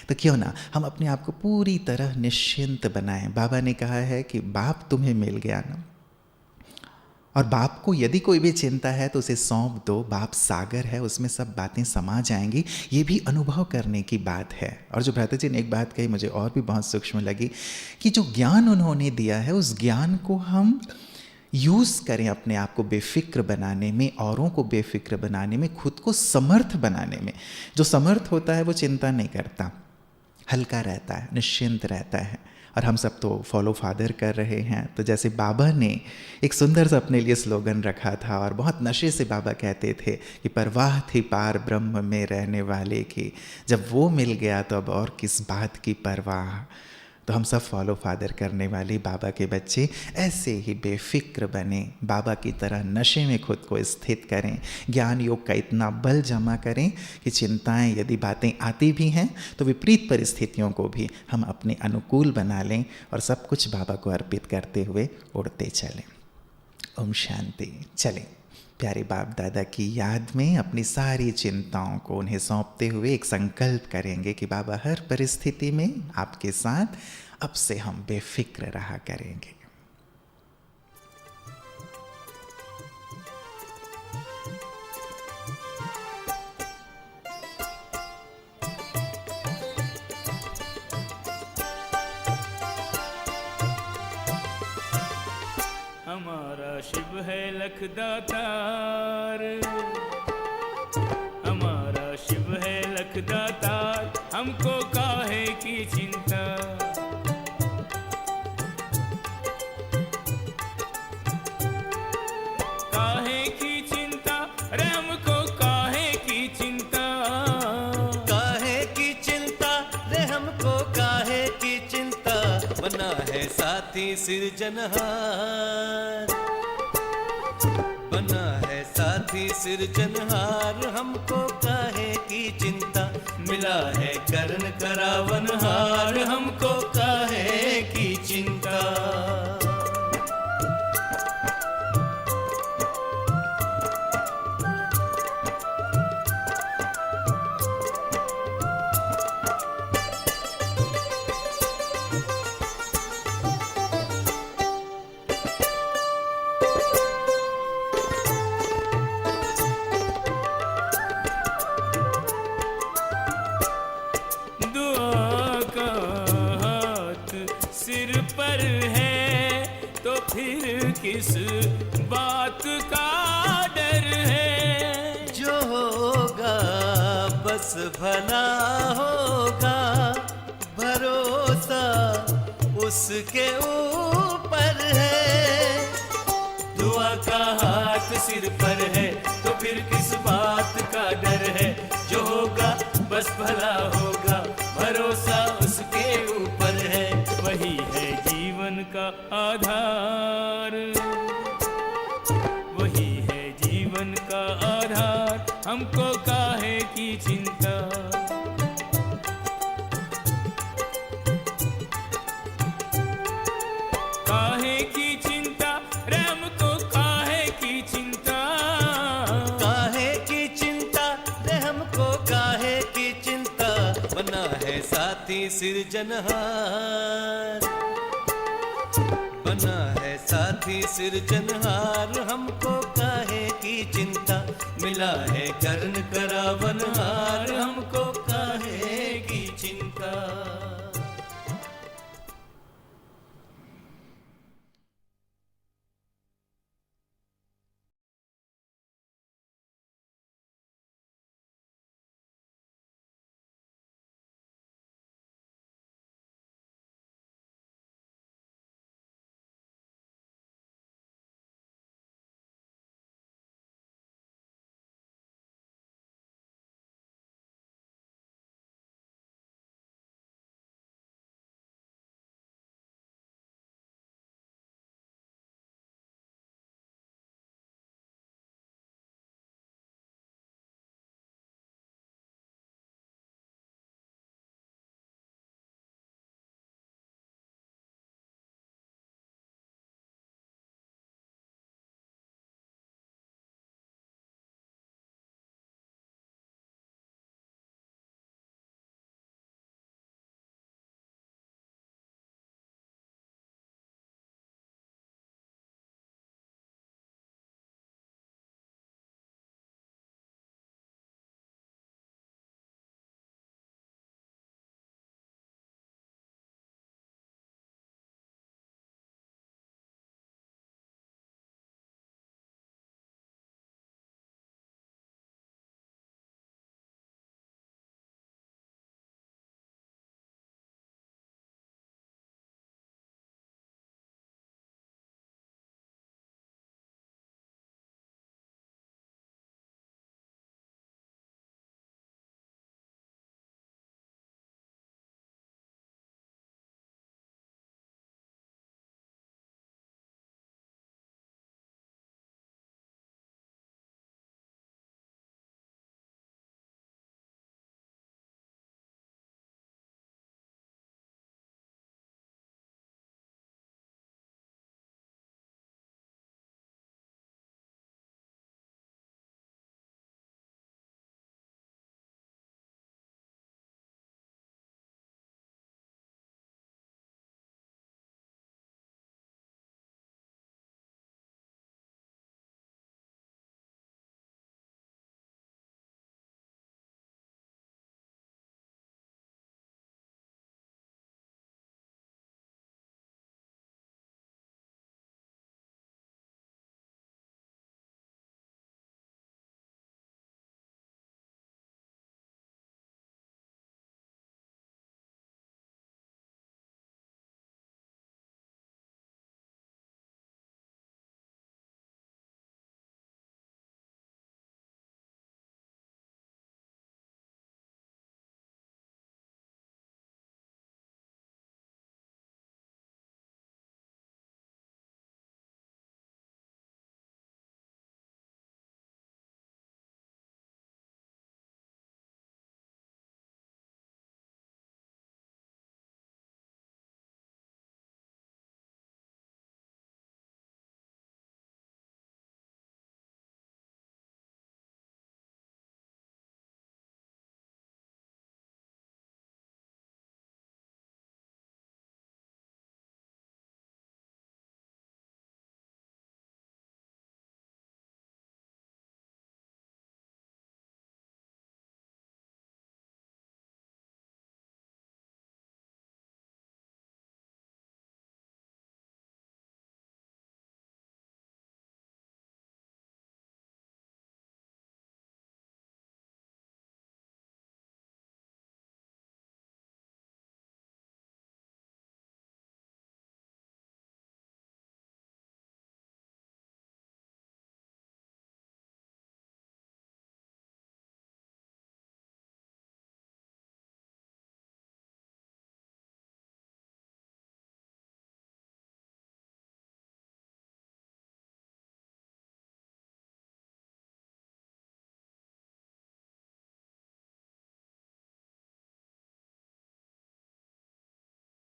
[SPEAKER 1] तो क्यों ना हम अपने आप को पूरी तरह निश्चिंत बनाएं। बाबा ने कहा है कि बाप तुम्हें मिल गया ना, और बाप को यदि कोई भी चिंता है तो उसे सौंप दो। बाप सागर है, उसमें सब बातें समा जाएंगी। ये भी अनुभव करने की बात है। और जो भ्राता जी ने एक बात कही मुझे और भी बहुत सूक्ष्म लगी कि जो ज्ञान उन्होंने दिया है उस ज्ञान को हम यूज़ करें अपने आप को बेफिक्र बनाने में, औरों को बेफिक्र बनाने में, खुद को समर्थ बनाने में। जो समर्थ होता है वो चिंता नहीं करता, हल्का रहता है, निश्चिंत रहता है। और हम सब तो फॉलो फादर कर रहे हैं। तो जैसे बाबा ने एक सुंदर सा अपने लिए स्लोगन रखा था और बहुत नशे से बाबा कहते थे कि परवाह थी पार ब्रह्म में रहने वाले की, जब वो मिल गया तो अब और किस बात की परवाह। तो हम सब फॉलो फादर करने वाले बाबा के बच्चे ऐसे ही बेफिक्र बने, बाबा की तरह नशे में खुद को स्थित करें, ज्ञान योग का इतना बल जमा करें कि चिंताएं, यदि बातें आती भी हैं तो विपरीत परिस्थितियों को भी हम अपने अनुकूल बना लें और सब कुछ बाबा को अर्पित करते हुए उड़ते चलें। ओम शांति। चलें प्यारे बाप दादा की याद में अपनी सारी चिंताओं को उन्हें सौंपते हुए एक संकल्प करेंगे कि बाबा हर परिस्थिति में आपके साथ अब से हम बेफिक्र रहा करेंगे।
[SPEAKER 3] हमारा शिव है लखदातार, हमारा शिव है लखदातार, हमको काहे की चिंता। काहे की चिंता रे हमको, काहे की चिंता।
[SPEAKER 4] काहे की चिंता रे हमको, काहे की चिंता। बना है साथी सिरजनहार, बना है साथी सिरजनहार, हमको काहे की चिंता। मिला है करण करावनहार, हमको काहे की चिंता।
[SPEAKER 3] किस बात का डर है।
[SPEAKER 4] जो होगा बस भला होगा, भरोसा उसके ऊपर है।
[SPEAKER 3] दुआ का हाथ सिर पर है तो फिर किस बात का डर है। जो होगा बस भला होगा, भरोसा उसके ऊपर है। वही है जीवन का आधार, वही है जीवन का आधार, हमको काहे की चिंता। काहे की चिंता रे हमको, काहे की चिंता।
[SPEAKER 4] काहे की चिंता रे हमको, काहे की चिंता। बना है साथी सिरजनहार, बना है साथी सिरजनहार, हमको काहे की चिंता, मिला है करण करावनहार, हमको काहे की चिंता।